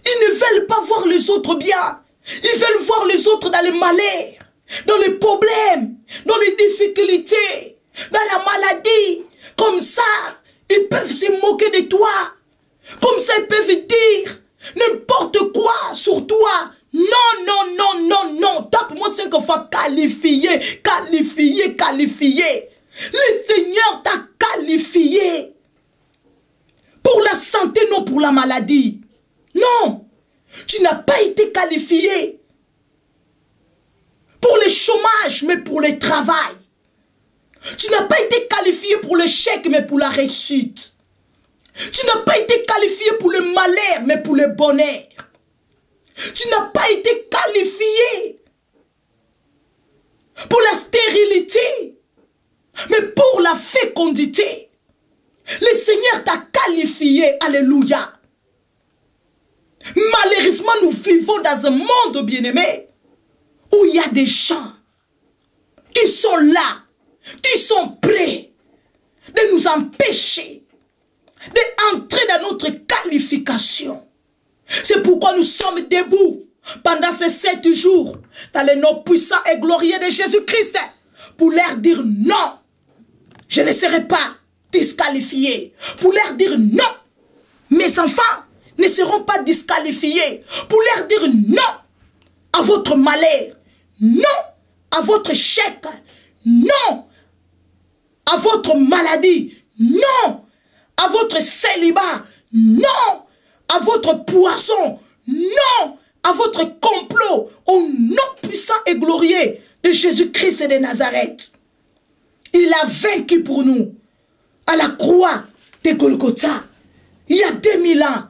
ils ne veulent pas voir les autres bien. Ils veulent voir les autres dans les malheurs, dans les problèmes, dans les difficultés, dans la maladie. Comme ça, ils peuvent se moquer de toi. Comme ça, ils peuvent dire n'importe quoi sur toi. Non, non, non, non, non. Tape-moi 5 fois qualifié, qualifié, qualifié. Le Seigneur t'a qualifié pour la santé, non pour la maladie. Non, tu n'as pas été qualifié pour le chômage, mais pour le travail. Tu n'as pas été qualifié pour le chèque, mais pour la réussite. Tu n'as pas été qualifié pour le malheur, mais pour le bonheur. Tu n'as pas été qualifié pour la stérilité, mais pour la fécondité. Le Seigneur t'a qualifié. Alléluia. Malheureusement, nous vivons dans un monde, bien-aimé, où il y a des gens qui sont là, qui sont prêts de nous empêcher d'entrer dans notre qualification. C'est pourquoi nous sommes debout pendant ces 7 jours dans le nom puissant et glorieux de Jésus-Christ pour leur dire non, je ne serai pas disqualifié. Pour leur dire non, mes enfants ne seront pas disqualifiés. Pour leur dire non à votre malheur, non à votre chèque, non à votre maladie, non à votre célibat, non à votre poisson, non à votre complot, au nom puissant et glorieux de Jésus-Christ et de Nazareth. Il a vaincu pour nous à la croix de Golgotha. Il y a 2000 ans,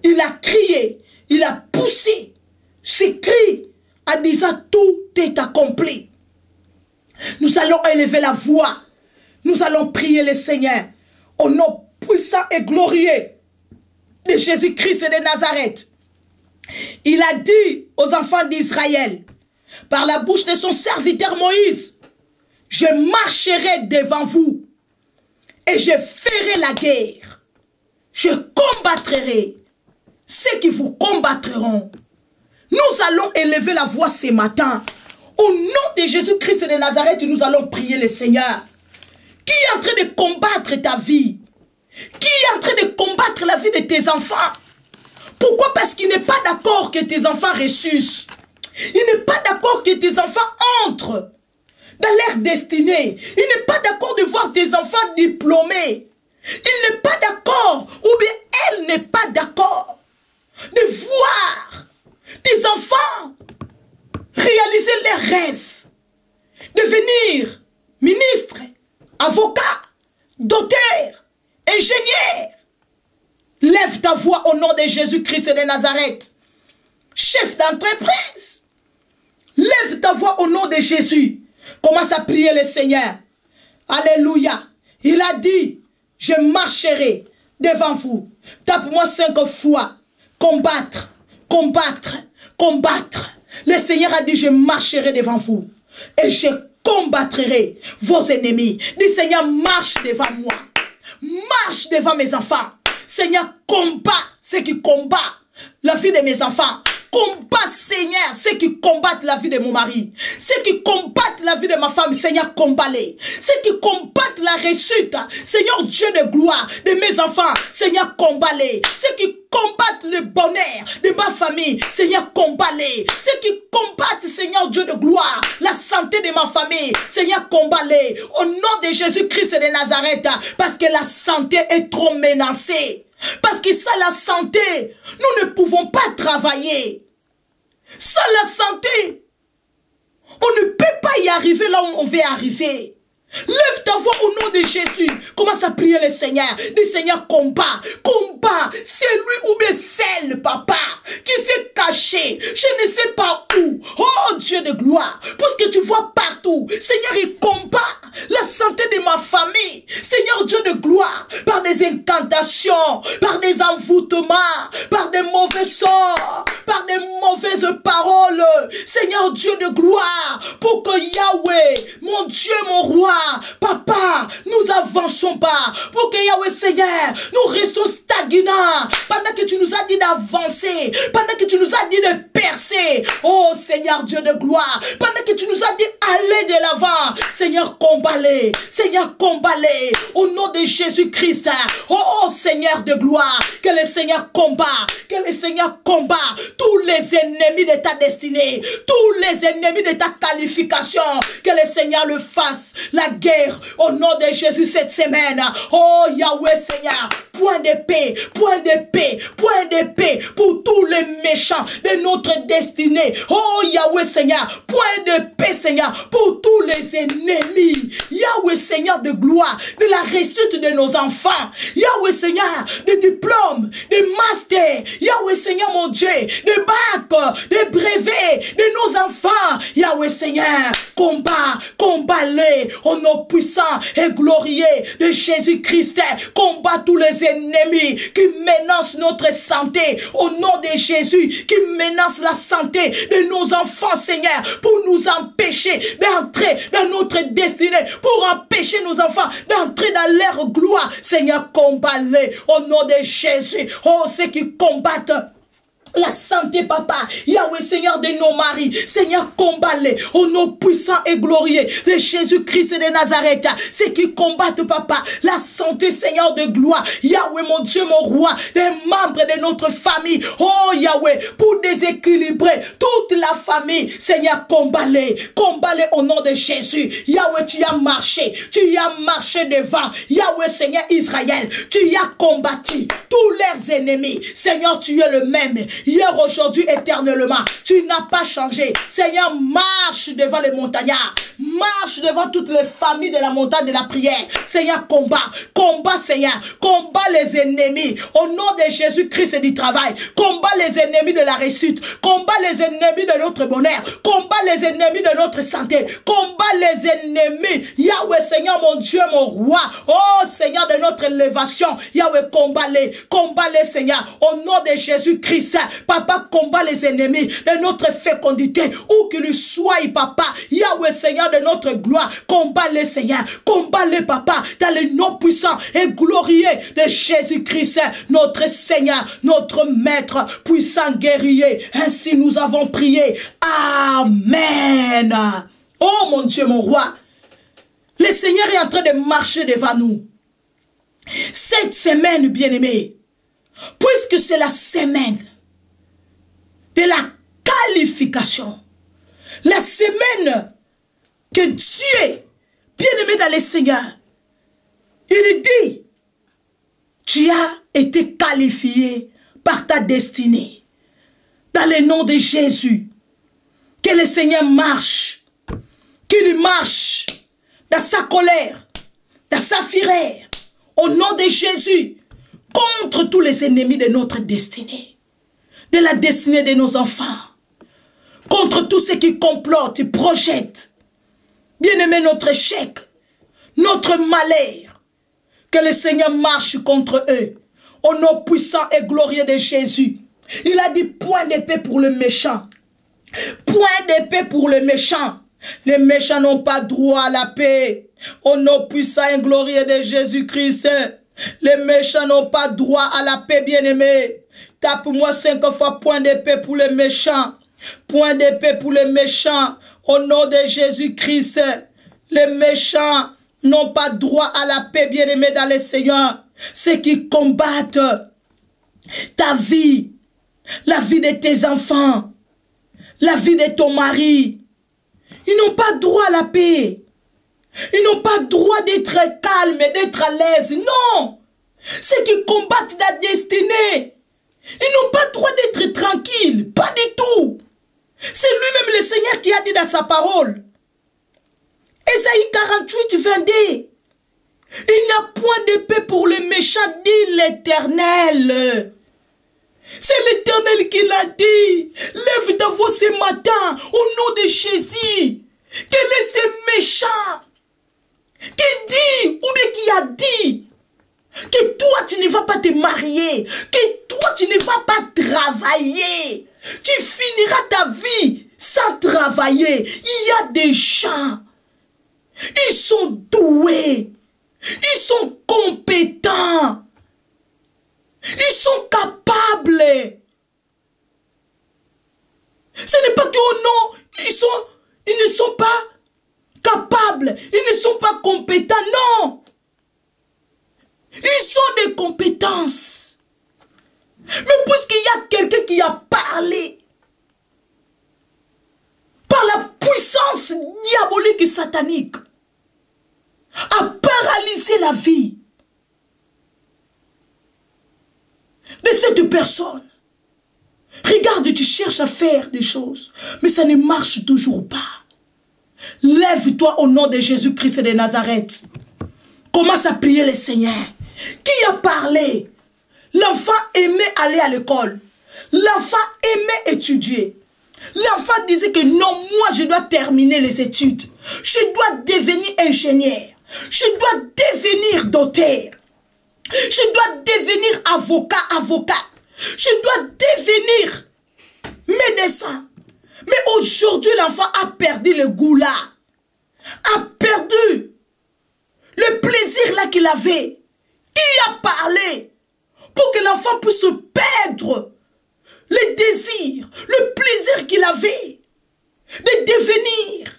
il a crié, il a poussé ses cris en disant tout est accompli. Nous allons élever la voix. Nous allons prier le Seigneur au nom puissant et glorieux de Jésus-Christ de Nazareth. Il a dit aux enfants d'Israël, par la bouche de son serviteur Moïse, je marcherai devant vous et je ferai la guerre. Je combattrai ceux qui vous combattront. Nous allons élever la voix ce matin. Au nom de Jésus-Christ de Nazareth, nous allons prier le Seigneur. Qui est en train de combattre ta vie? Qui est en train de combattre la vie de tes enfants? Pourquoi? Parce qu'il n'est pas d'accord que tes enfants ressuscitent. Il n'est pas d'accord que tes enfants entrent dans leur destinée. Il n'est pas d'accord de voir tes enfants diplômés. Il n'est pas d'accord, ou bien elle n'est pas d'accord de voir tes enfants réaliser leurs rêves, devenir ministre, avocat, docteur, ingénieur. Lève ta voix au nom de Jésus-Christ de Nazareth. Chef d'entreprise, lève ta voix au nom de Jésus. Commence à prier le Seigneur. Alléluia. Il a dit, je marcherai devant vous. Tape-moi 5 fois. Combattre, combattre, combattre. Le Seigneur a dit, je marcherai devant vous. Et je combattrai vos ennemis. Dis, Seigneur, marche devant moi. Marche devant mes enfants. Seigneur, combat ceux qui combattent la vie de mes enfants. Combat, Seigneur, ceux qui combattent la vie de mon mari. Ceux qui combattent la vie de ma femme, Seigneur, combat-les. Ceux qui combattent la réussite, Seigneur Dieu de gloire, de mes enfants, Seigneur, combat-les. Ceux qui combattent le bonheur de ma famille, Seigneur, combat-les. Ceux qui combattent, Seigneur Dieu de gloire, la santé de ma famille, Seigneur, combat-les. Au nom de Jésus-Christ de Nazareth, parce que la santé est trop menacée. Parce que sans la santé, nous ne pouvons pas travailler. Sans la santé, on ne peut pas y arriver là où on veut arriver. Lève ta voix au nom de Jésus. Commence à prier le Seigneur. Dis, Seigneur, combat. Combat. C'est lui ou bien celle, papa, qui s'est caché. Je ne sais pas où. Oh Dieu de gloire. Parce que tu vois partout. Seigneur, il combat la santé de ma famille. Seigneur Dieu de gloire. Par des incantations. Par des envoûtements. Par des mauvais sorts. Par des mauvaises paroles. Seigneur Dieu de gloire. Pour que Yahweh, mon Dieu, mon roi, papa, nous avançons pas. Pour que Yahweh Seigneur, nous restons stagnants. Pendant que tu nous as dit d'avancer. Pendant que tu nous as dit de percer. Oh Seigneur Dieu de gloire. Pendant que tu nous as dit aller de l'avant. Seigneur, combat-les. Seigneur, combat-les. Au nom de Jésus-Christ. Oh Seigneur de gloire. Que le Seigneur combat. Que le Seigneur combat tous les ennemis de ta destinée. Tous les ennemis de ta qualification. Que le Seigneur le fasse. La guerre au nom de Jésus cette semaine. Oh Yahweh Seigneur, point de paix, point de paix, point de paix pour tous les méchants de notre destinée. Oh Yahweh Seigneur, point de paix Seigneur pour tous les ennemis. Yahweh Seigneur de gloire, de la réussite de nos enfants. Yahweh Seigneur, de diplômes, de masters. Yahweh Seigneur mon Dieu, de bacs, de brevets de nos enfants. Yahweh Seigneur, combat, combat-les. Au nom puissant et glorieux de Jésus-Christ, combat tous les ennemis qui menacent notre santé. Au nom de Jésus, qui menacent la santé de nos enfants, Seigneur, pour nous empêcher d'entrer dans notre destinée, pour empêcher nos enfants d'entrer dans leur gloire. Seigneur, combat-les au nom de Jésus. Oh, ceux qui combattent la santé, papa, Yahweh Seigneur de nos maris, Seigneur, combat-les au nom puissant et glorieux de Jésus-Christ de Nazareth. Ceux qui combattent, papa, la santé, Seigneur de gloire, Yahweh mon Dieu, mon roi, des membres de notre famille, oh Yahweh, pour déséquilibrer toute la famille, Seigneur, combat-les au nom de Jésus. Yahweh, tu as marché devant, Yahweh Seigneur Israël, tu as combattu tous leurs les ennemis. Seigneur, tu es le même. Hier, aujourd'hui, éternellement. Tu n'as pas changé. Seigneur, marche devant les montagnards. Marche devant toutes les familles de la montagne de la prière. Seigneur, combat. Combat, Seigneur. Combat les ennemis. Au nom de Jésus-Christ et du travail. Combat les ennemis de la réussite. Combat les ennemis de notre bonheur. Combat les ennemis de notre santé. Combat les ennemis. Yahweh, Seigneur, mon Dieu, mon roi. Oh, Seigneur, de notre élévation. Yahweh, combat-les. Combat-les, Seigneur. Au nom de Jésus-Christ. Papa, combat les ennemis de notre fécondité. Où qu'ils soient, papa. Yahweh, Seigneur, de notre gloire. Combat-les, Seigneur. Combat-les, papa. Dans le nom puissant et glorieux de Jésus-Christ. Notre Seigneur, notre Maître, puissant guerrier. Ainsi nous avons prié. Amen. Oh mon Dieu, mon roi. Le Seigneur est en train de marcher devant nous. Cette semaine, bien-aimés, puisque c'est la semaine de la qualification, la semaine que Dieu, bien-aimé dans le Seigneur, il dit, tu as été qualifié par ta destinée. Dans le nom de Jésus, que le Seigneur marche, qu'il marche dans sa colère, dans sa fureur, au nom de Jésus, contre tous les ennemis de notre destinée, de la destinée de nos enfants, contre tous ceux qui complotent et projettent, bien-aimé, notre échec, notre malheur, que le Seigneur marche contre eux, au nom puissant et glorieux de Jésus. Il a dit point d'épée pour le méchant. Point d'épée pour le méchant. Les méchants n'ont pas droit à la paix. Au nom puissant et glorieux de Jésus-Christ. Les méchants n'ont pas droit à la paix, bien-aimé. Tape-moi 5 fois point d'épée pour les méchants. Point d'épée pour les méchants. Au nom de Jésus-Christ. Les méchants n'ont pas droit à la paix, bien-aimé dans le Seigneur. Ceux qui combattent ta vie, la vie de tes enfants, la vie de ton mari, ils n'ont pas droit à la paix. Ils n'ont pas droit d'être calmes et d'être à l'aise. Non. Ceux qui combattent la destinée, ils n'ont pas droit d'être tranquilles. Pas du tout. C'est lui-même le Seigneur qui a dit dans sa parole. Ésaïe 48, 22. Il n'y a point d'épée pour les méchants, dit l'Éternel. C'est l'Éternel qui l'a dit. Lève ta voix ce matin au nom de Jésus. Quel est ce méchant qui dit, ou bien qui a dit, que toi tu ne vas pas te marier, que toi tu ne vas pas travailler. Tu finiras ta vie sans travailler. Il y a des gens, ils sont doués, ils sont compétents, ils sont capables. Ce n'est pas que oh non, ils ne sont pas capables, ils ne sont pas compétents, non. Ils ont des compétences. Mais puisqu'il y a quelqu'un qui a parlé par la puissance diabolique et satanique, a paralysé la vie de cette personne. Regarde, tu cherches à faire des choses, mais ça ne marche toujours pas. Lève-toi au nom de Jésus-Christ de Nazareth. Commence à prier le Seigneur. Qui a parlé? L'enfant aimait aller à l'école. L'enfant aimait étudier. L'enfant disait que non, moi je dois terminer les études. Je dois devenir ingénieur. Je dois devenir docteur. Je dois devenir avocat. Je dois devenir médecin. Mais aujourd'hui, l'enfant a perdu le goût là. A perdu le plaisir là qu'il avait. Qui a parlé pour que l'enfant puisse perdre le désir, le plaisir qu'il avait de devenir?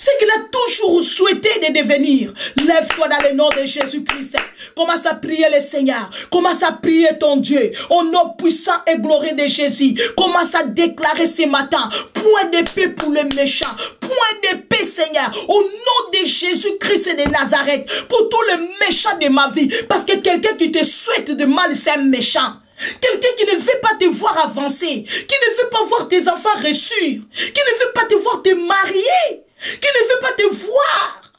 ce qu'il a toujours souhaité de devenir. Lève-toi dans le nom de Jésus-Christ. Commence à prier le Seigneur. Commence à prier ton Dieu. Au nom puissant et glorieux de Jésus. Commence à déclarer ce matin. Point de paix pour les méchants. Point de paix, Seigneur. Au nom de Jésus-Christ de Nazareth. Pour tous les méchants de ma vie. Parce que quelqu'un qui te souhaite de mal, c'est un méchant. Quelqu'un qui ne veut pas te voir avancer. Qui ne veut pas voir tes enfants reçus. Qui ne veut pas te voir te marier. Qui ne veut pas te voir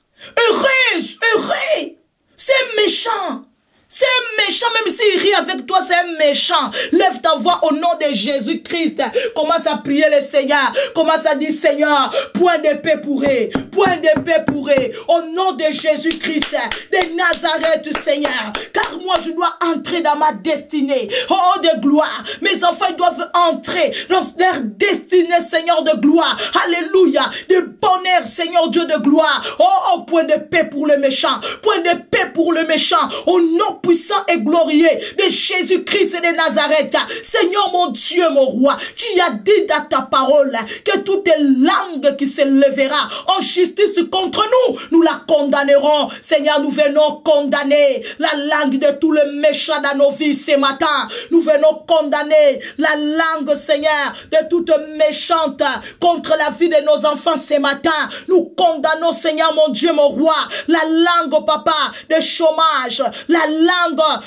heureuse, heureux. C'est méchant. C'est un méchant, même s'il rit avec toi, c'est un méchant. Lève ta voix au nom de Jésus-Christ. Commence à prier le Seigneur. Commence à dire, Seigneur, point de paix pour eux. Point de paix pour eux. Au nom de Jésus-Christ, de Nazareth, Seigneur. Car moi, je dois entrer dans ma destinée. Oh, de gloire. Mes enfants doivent entrer dans leur destinée, Seigneur de gloire. Alléluia. De bonheur, Seigneur Dieu de gloire. Oh, point de paix pour le méchant. Point de paix pour le méchant. Au nom puissant et glorieux de Jésus-Christ et de Nazareth. Seigneur mon Dieu, mon roi, tu as dit dans ta parole que toute langue qui se lèvera en justice contre nous, nous la condamnerons. Seigneur, nous venons condamner la langue de tous les méchants dans nos vies ce matin. Nous venons condamner la langue, Seigneur, de toute méchante contre la vie de nos enfants ce matin. Nous condamnons, Seigneur mon Dieu, mon roi, la langue, papa, de chômage, la langue,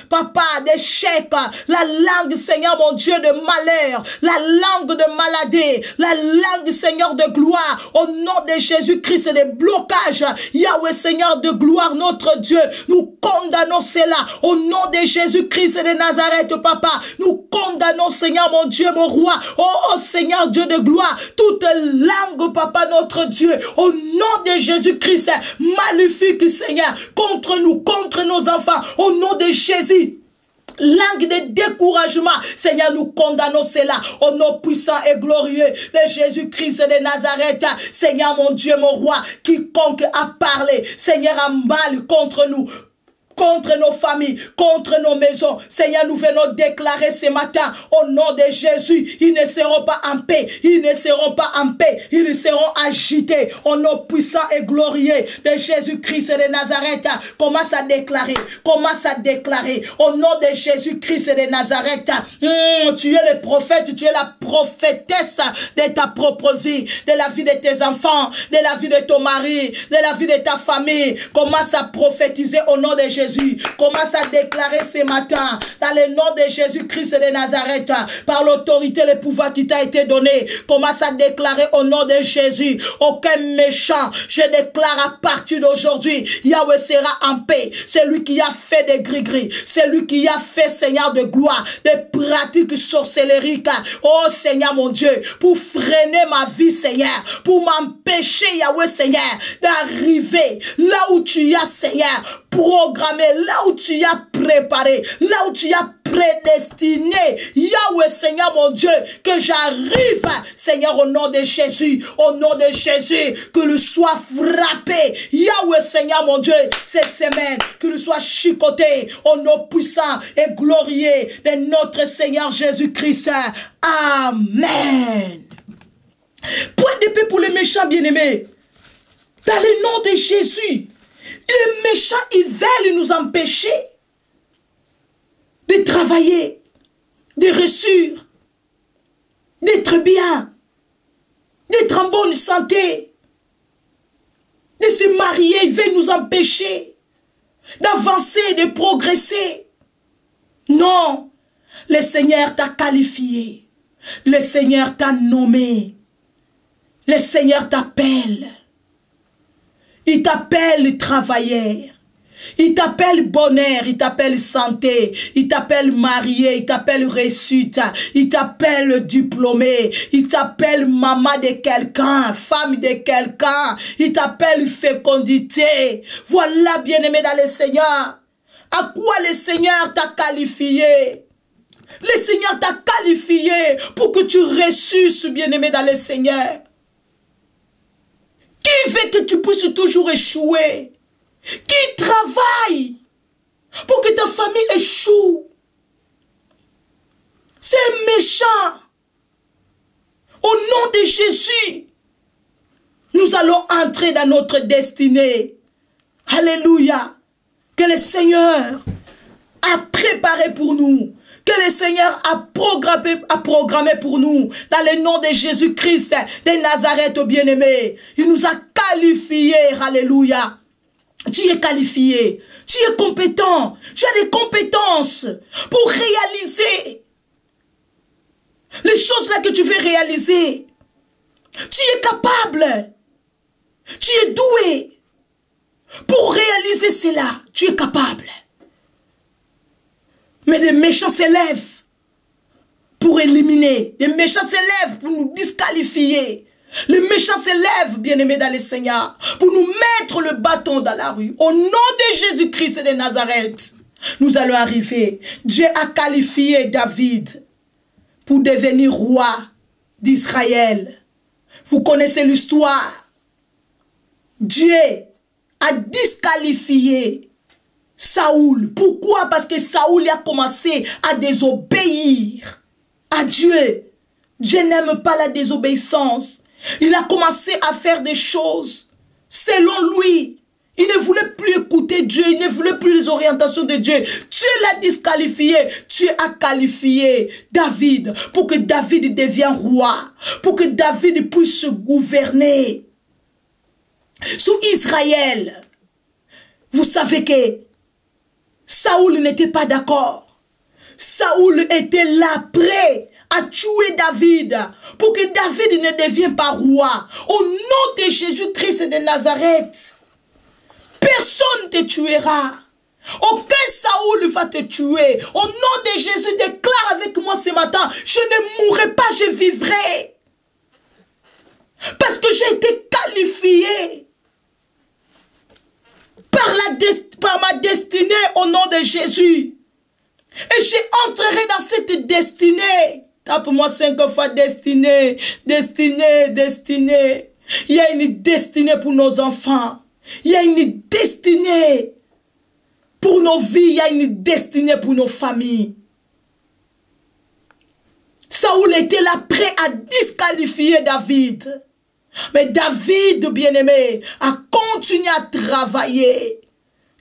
papa, d'échec, la langue, Seigneur mon Dieu, de malheur, la langue de maladie, la langue, Seigneur de gloire, au nom de Jésus-Christ, et des blocages, Yahweh, Seigneur de gloire, notre Dieu, nous condamnons cela, au nom de Jésus-Christ et de Nazareth, papa, nous condamnons, Seigneur mon Dieu, mon roi, oh Seigneur Dieu de gloire, toute langue, papa, notre Dieu, au nom de Jésus-Christ, maléfique, Seigneur, contre nous, contre nos enfants, au nom de Jésus. Langue de découragement, Seigneur, nous condamnons cela au nom puissant et glorieux de Jésus-Christ de Nazareth. Seigneur mon Dieu, mon roi, quiconque a parlé, Seigneur, a mal contre nous, contre nos familles, contre nos maisons. Seigneur, nous venons déclarer ce matin, au nom de Jésus, ils ne seront pas en paix, ils ne seront pas en paix, ils seront agités, au nom puissant et glorieux de Jésus-Christ de Nazareth. Commence à déclarer, au nom de Jésus-Christ de Nazareth. Tu es le prophète, tu es la prophétesse de ta propre vie, de la vie de tes enfants, de la vie de ton mari, de la vie de ta famille. Commence à prophétiser au nom de Jésus. Commence à déclarer ce matin, dans le nom de Jésus-Christ de Nazareth, par l'autorité, le pouvoir qui t'a été donné. Commence à déclarer au nom de Jésus, aucun méchant, je déclare à partir d'aujourd'hui, Yahweh sera en paix. C'est lui qui a fait des gris-gris, c'est lui qui a fait, Seigneur de gloire, des pratiques sorcellériques. Oh Seigneur mon Dieu, pour freiner ma vie, Seigneur, pour m'empêcher, Yahweh Seigneur, d'arriver là où tu as, Seigneur, programmé, là où tu as préparé, là où tu as prédestiné, Yahweh Seigneur mon Dieu, que j'arrive, Seigneur, au nom de Jésus, qu'il soit frappé, Yahweh Seigneur mon Dieu, cette semaine, qu'il soit chicoté, au nom puissant et glorieux de notre Seigneur Jésus-Christ. Amen. Point de paix pour les méchants bien-aimés, dans le nom de Jésus. Les méchants, ils veulent nous empêcher de travailler, de réussir, d'être bien, d'être en bonne santé, de se marier. Ils veulent nous empêcher d'avancer, de progresser. Non, le Seigneur t'a qualifié, le Seigneur t'a nommé, le Seigneur t'appelle. Il t'appelle travailleur, il t'appelle bonheur, il t'appelle santé, il t'appelle marié, il t'appelle réussite, il t'appelle diplômé, il t'appelle maman de quelqu'un, femme de quelqu'un, il t'appelle fécondité. Voilà, bien-aimé dans le Seigneur, à quoi le Seigneur t'a qualifié. Le Seigneur t'a qualifié pour que tu ressuscites, bien-aimé dans le Seigneur. Qui veut que tu puisses toujours échouer? Qui travaille pour que ta famille échoue? C'est méchant. Au nom de Jésus, nous Nous allons entrer dans notre destinée. Alléluia. Que le Seigneur a préparé pour nous. Que le Seigneur a programmé pour nous. Dans le nom de Jésus-Christ de Nazareth, bien-aimé. Il nous a qualifiés. Alléluia. Tu es qualifié. Tu es compétent. Tu as des compétences pour réaliser les choses là que tu veux réaliser. Tu es capable. Tu es doué. Pour réaliser cela, tu es capable. Mais les méchants s'élèvent pour éliminer. Les méchants s'élèvent pour nous disqualifier. Les méchants s'élèvent, bien-aimés dans le Seigneur, pour nous mettre le bâton dans la rue. Au nom de Jésus-Christ de Nazareth, nous allons arriver. Dieu a qualifié David pour devenir roi d'Israël. Vous connaissez l'histoire. Dieu a disqualifié Saoul. Pourquoi? Parce que Saoul a commencé à désobéir à Dieu. Dieu n'aime pas la désobéissance. Il a commencé à faire des choses selon lui. Il ne voulait plus écouter Dieu. Il ne voulait plus les orientations de Dieu. Dieu l'a disqualifié. Dieu a qualifié David pour que David devienne roi. Pour que David puisse gouverner sous Israël. Vous savez que Saoul n'était pas d'accord. Saoul était là prêt à tuer David pour que David ne devienne pas roi. Au nom de Jésus-Christ de Nazareth, personne ne te tuera. Aucun Saoul va te tuer. Au nom de Jésus, déclare avec moi ce matin, je ne mourrai pas, je vivrai. Parce que j'ai été qualifié par ma destinée au nom de Jésus. Et j'entrerai dans cette destinée. Tape-moi 5 fois destinée, destinée, destinée. Il y a une destinée pour nos enfants. Il y a une destinée pour nos vies. Il y a une destinée pour nos familles. Saoul était là prêt à disqualifier David. Mais David, bien-aimé, a continué à travailler.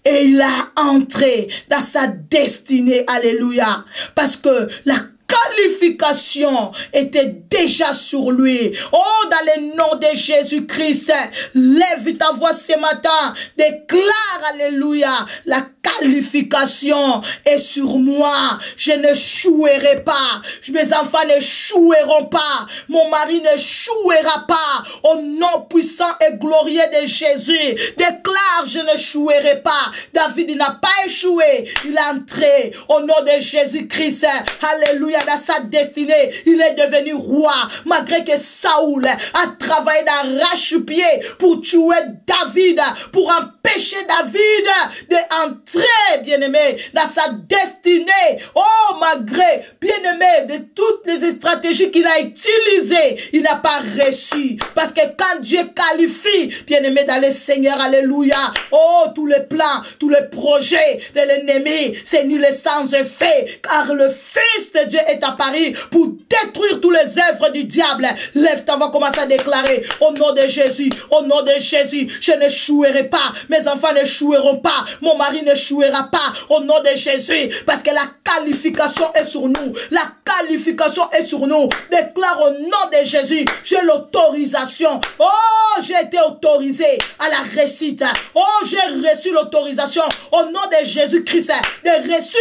Et il a entré dans sa destinée. Alléluia. Parce que la qualification était déjà sur lui. Oh, dans le nom de Jésus-Christ, lève ta voix ce matin, déclare, alléluia, la qualification est sur moi. Je ne chouerai pas. Mes enfants ne choueront pas. Mon mari ne chouera pas. Au nom puissant et glorieux de Jésus, déclare, je ne chouerai pas. David n'a pas échoué. Il est entré au nom de Jésus-Christ. Alléluia. Dans sa destinée, il est devenu roi, malgré que Saoul a travaillé d'arrache-pied pour tuer David, pour empêcher David d'entrer, bien-aimé, dans sa destinée. Oh, malgré, bien-aimé, de toutes les stratégies qu'il a utilisées, il n'a pas reçu. Parce que quand Dieu qualifie, bien-aimé, dans le Seigneur, alléluia, oh, tous les plans, tous les projets de l'ennemi, c'est nul et sans effet, car le Fils de Dieu est apparu pour détruire toutes les œuvres du diable. Lève ta voix, commence à déclarer au nom de Jésus, au nom de Jésus, je ne chouerai pas, mes enfants ne choueront pas, mon mari ne chouera pas, au nom de Jésus, parce que la qualification est sur nous, la qualification est sur nous. Déclare au nom de Jésus, j'ai l'autorisation, oh, j'ai été autorisé à la réussite, oh, j'ai reçu l'autorisation au nom de Jésus-Christ de réussir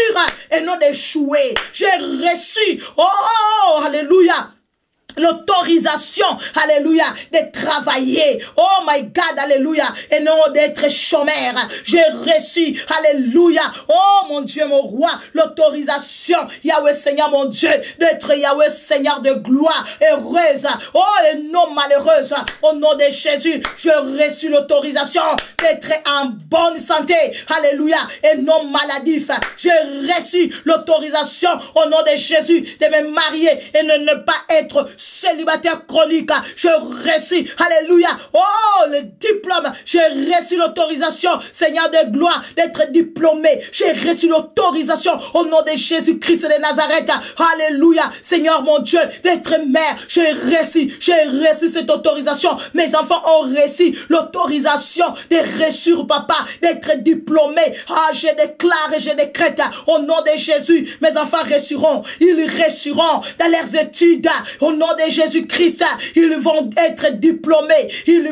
et non d'échouer. J'ai reçu, oh, alléluia, l'autorisation, alléluia, de travailler, oh my God, alléluia, et non d'être chômeur. J'ai reçu, alléluia, oh mon Dieu, mon roi, l'autorisation, Yahweh Seigneur, mon Dieu, d'être Yahweh Seigneur de gloire, heureuse, oh, et non malheureuse, au nom de Jésus, j'ai reçu l'autorisation d'être en bonne santé, alléluia, et non maladif. J'ai reçu l'autorisation au nom de Jésus de me marier et de ne pas être célibataire chronique, j'ai reçu, alléluia, oh, le diplôme, j'ai reçu l'autorisation, Seigneur de gloire, d'être diplômé, j'ai reçu l'autorisation au nom de Jésus-Christ de Nazareth, alléluia, Seigneur mon Dieu, d'être mère, j'ai reçu cette autorisation, mes enfants ont reçu l'autorisation de reçu, papa, d'être diplômé, je déclare et je décrète, au nom de Jésus, mes enfants reçuront, ils reçuront dans leurs études, au nom de Jésus-Christ, ils vont être diplômés, ils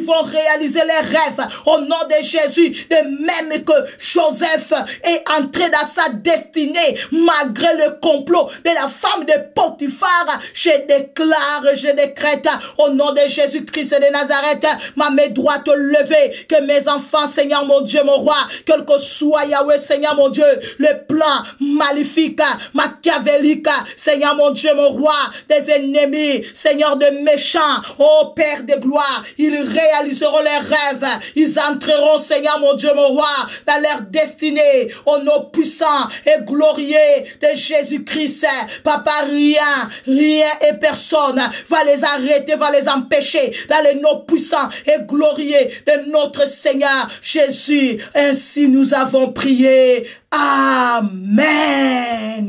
vont réaliser leurs rêves, au nom de Jésus, de même que Joseph est entré dans sa destinée, malgré le complot de la femme de Potiphar, je déclare, je décrète, au nom de Jésus-Christ de Nazareth, ma main droite levée, que mes enfants, Seigneur mon Dieu, mon roi, quel que soit Yahweh, Seigneur mon Dieu, le plan maléfique, machiavélique, Seigneur mon Dieu, mon roi, des ennemis, Seigneur de méchants, ô Père de gloire, ils réaliseront leurs rêves, ils entreront, Seigneur mon Dieu, mon roi, dans leur destinée, au nom puissant et glorieux de Jésus-Christ. Papa, rien et personne va les arrêter, va les empêcher, dans le nom puissant et glorieux de notre Seigneur Jésus. Ainsi nous avons prié. Amen.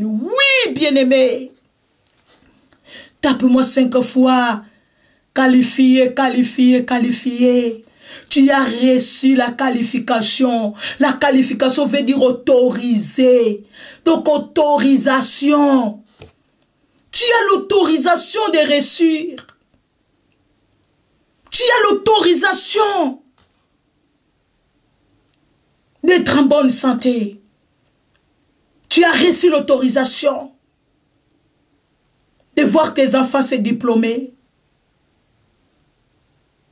Oui, bien-aimé. Tape-moi 5 fois. Qualifié, qualifié, qualifié. Tu as reçu la qualification. La qualification veut dire autorisé. Donc, autorisation. Tu as l'autorisation de réussir. Tu as l'autorisation d'être en bonne santé. Tu as reçu l'autorisation de voir tes enfants se diplômer,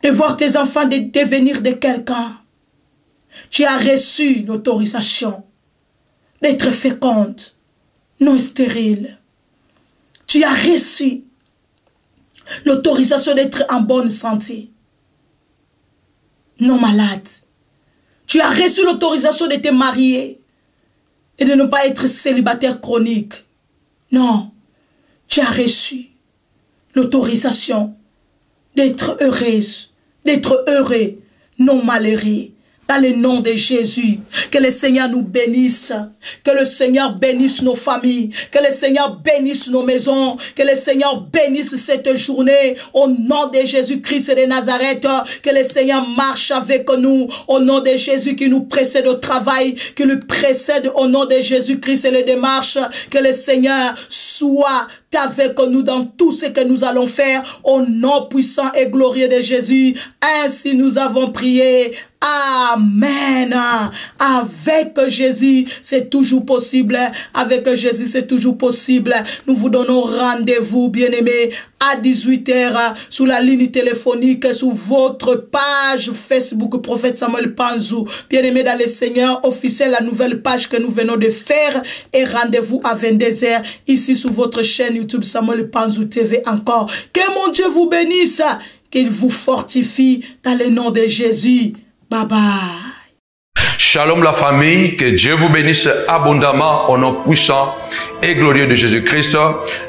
de voir tes enfants devenir de quelqu'un. Tu as reçu l'autorisation d'être féconde, non stérile. Tu as reçu l'autorisation d'être en bonne santé, non malade. Tu as reçu l'autorisation de te marier et de ne pas être célibataire chronique. Non, tu as reçu l'autorisation d'être heureuse, d'être heureux, non malheureux. Dans le nom de Jésus, que le Seigneur nous bénisse, que le Seigneur bénisse nos familles, que le Seigneur bénisse nos maisons, que le Seigneur bénisse cette journée, au nom de Jésus-Christ de Nazareth, que le Seigneur marche avec nous, au nom de Jésus qui nous précède au travail, qui nous précède au nom de Jésus-Christ et les démarches, que le Seigneur soit avec nous dans tout ce que nous allons faire, au nom puissant et glorieux de Jésus. Ainsi nous avons prié. Amen. Avec Jésus, c'est toujours possible. Avec Jésus, c'est toujours possible. Nous vous donnons rendez-vous, bien-aimés, à 18h sur la ligne téléphonique, sur votre page Facebook, Prophète Samuel Panzou. Bien-aimés dans le Seigneur, officiel, la nouvelle page que nous venons de faire. Et rendez-vous à 22h ici sur votre chaîne YouTube Samuel Panzou TV encore. Que mon Dieu vous bénisse, qu'il vous fortifie dans le nom de Jésus. Bye bye. Shalom la famille, que Dieu vous bénisse abondamment au nom puissant et glorieux de Jésus-Christ.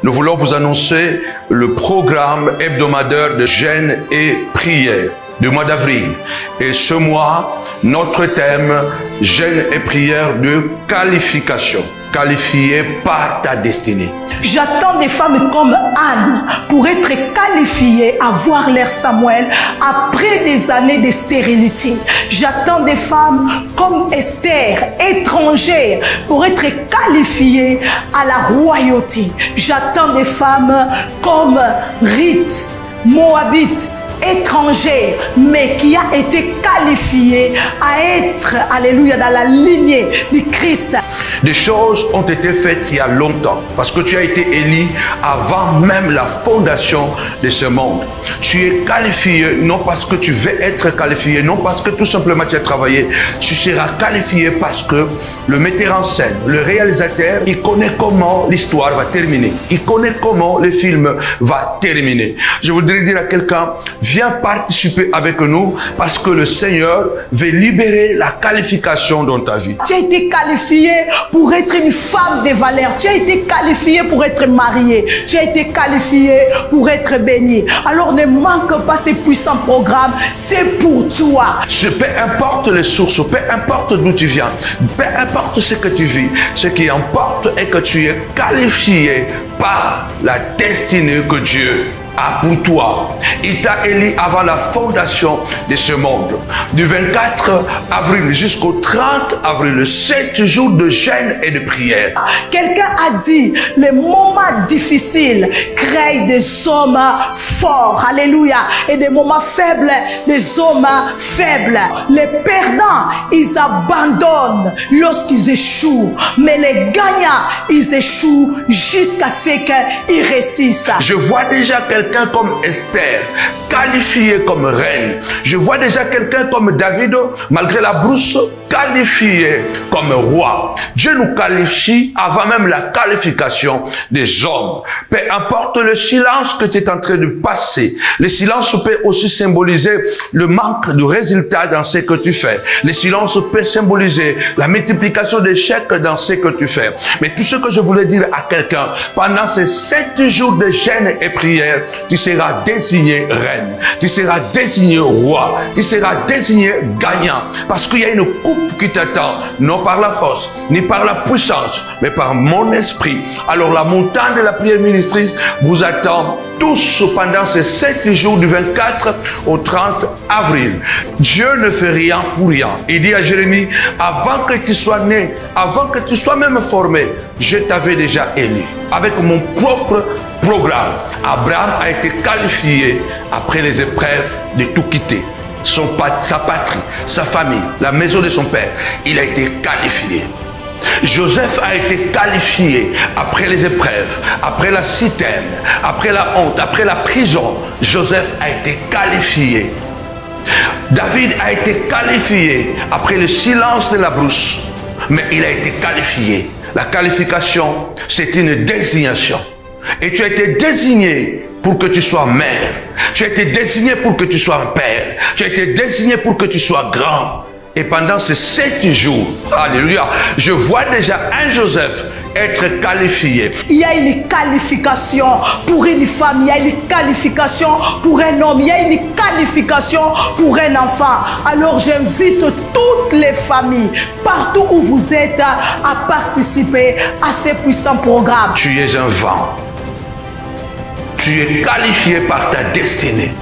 Nous voulons vous annoncer le programme hebdomadaire de jeûne et prière du mois d'avril. Et ce mois, notre thème, jeûne et prière de qualification. Qualifié par ta destinée. J'attends des femmes comme Anne pour être qualifiées à voir leur Samuel après des années de stérilité. J'attends des femmes comme Esther, étrangères, pour être qualifiées à la royauté. J'attends des femmes comme Ruth, Moabite, étrangère, mais qui a été qualifiée à être, alléluia, dans la lignée du Christ. Des choses ont été faites il y a longtemps, parce que tu as été élu avant même la fondation de ce monde. Tu es qualifié, non parce que tu veux être qualifié, non parce que tout simplement tu as travaillé. Tu seras qualifié parce que le metteur en scène, le réalisateur, il connaît comment l'histoire va terminer. Il connaît comment le film va terminer. Je voudrais dire à quelqu'un, viens participer avec nous parce que le Seigneur veut libérer la qualification dans ta vie. Tu as été qualifié pour être une femme de valeur. Tu as été qualifié pour être mariée. Tu as été qualifié pour être béni. Alors ne manque pas ces puissants programmes. C'est pour toi. Peu importe les sources, peu importe d'où tu viens, peu importe ce que tu vis, ce qui importe est que tu es qualifié par la destinée que Dieu a pour toi. Il t'a élu avant la fondation de ce monde. Du 24 avril jusqu'au 30 avril, 7 jours de jeûne et de prière. Quelqu'un a dit, les moments difficiles créent des hommes forts. Alléluia. Et des moments faibles, des hommes faibles. Les perdants, ils abandonnent lorsqu'ils échouent. Mais les gagnants, ils échouent jusqu'à ce qu'ils réussissent. Je vois déjà quelqu'un comme Esther, qualifié comme reine. Je vois déjà quelqu'un comme David, malgré la brousse, qualifié comme roi. Dieu nous qualifie avant même la qualification des hommes. Peu importe le silence que tu es en train de passer, le silence peut aussi symboliser le manque de résultats dans ce que tu fais. Le silence peut symboliser la multiplication d'échecs dans ce que tu fais. Mais tout ce que je voulais dire à quelqu'un, pendant ces 7 jours de jeûne et prière, tu seras désigné reine, tu seras désigné roi, tu seras désigné gagnant, parce qu'il y a une coupe qui t'attend, non par la force, ni par la puissance, mais par mon esprit. Alors la montagne de la prière ministrice vous attend tous pendant ces 7 jours du 24 au 30 avril. Dieu ne fait rien pour rien. Il dit à Jérémie, avant que tu sois né, avant que tu sois même formé, je t'avais déjà élu. Avec mon propre programme, Abraham a été qualifié après les épreuves de tout quitter. Sa patrie, sa famille, la maison de son père, il a été qualifié. Joseph a été qualifié après les épreuves, après la citerne, après la honte, après la prison. Joseph a été qualifié. David a été qualifié après le silence de la brousse, mais il a été qualifié. La qualification, c'est une désignation. Et tu as été désigné pour que tu sois mère. Tu as été désigné pour que tu sois un père. Tu as été désigné pour que tu sois grand. Et pendant ces 7 jours, alléluia, je vois déjà un Joseph être qualifié. Il y a une qualification pour une femme, il y a une qualification pour un homme, il y a une qualification pour un enfant. Alors j'invite toutes les familles, partout où vous êtes, à participer à ces puissants programmes. Tu es un vent. Tu es qualifié par ta destinée.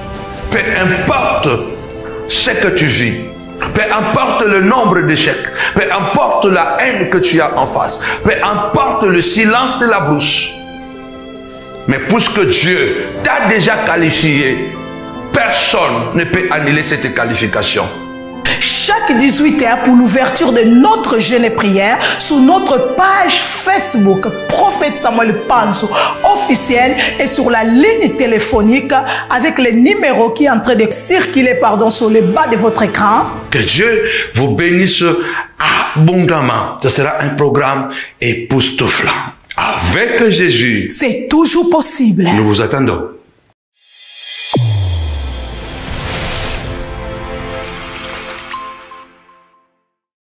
Peu importe ce que tu vis, peu importe le nombre d'échecs, peu importe la haine que tu as en face, peu importe le silence de la brousse, mais puisque Dieu t'a déjà qualifié, personne ne peut annuler cette qualification. Chaque 18h pour l'ouverture de notre jeûne et prière sur notre page Facebook Prophète Samuel Panzo officiel et sur la ligne téléphonique avec les numéros qui est en train de circuler sur le bas de votre écran. Que Dieu vous bénisse abondamment. Ce sera un programme époustouflant. Avec Jésus, c'est toujours possible. Nous vous attendons.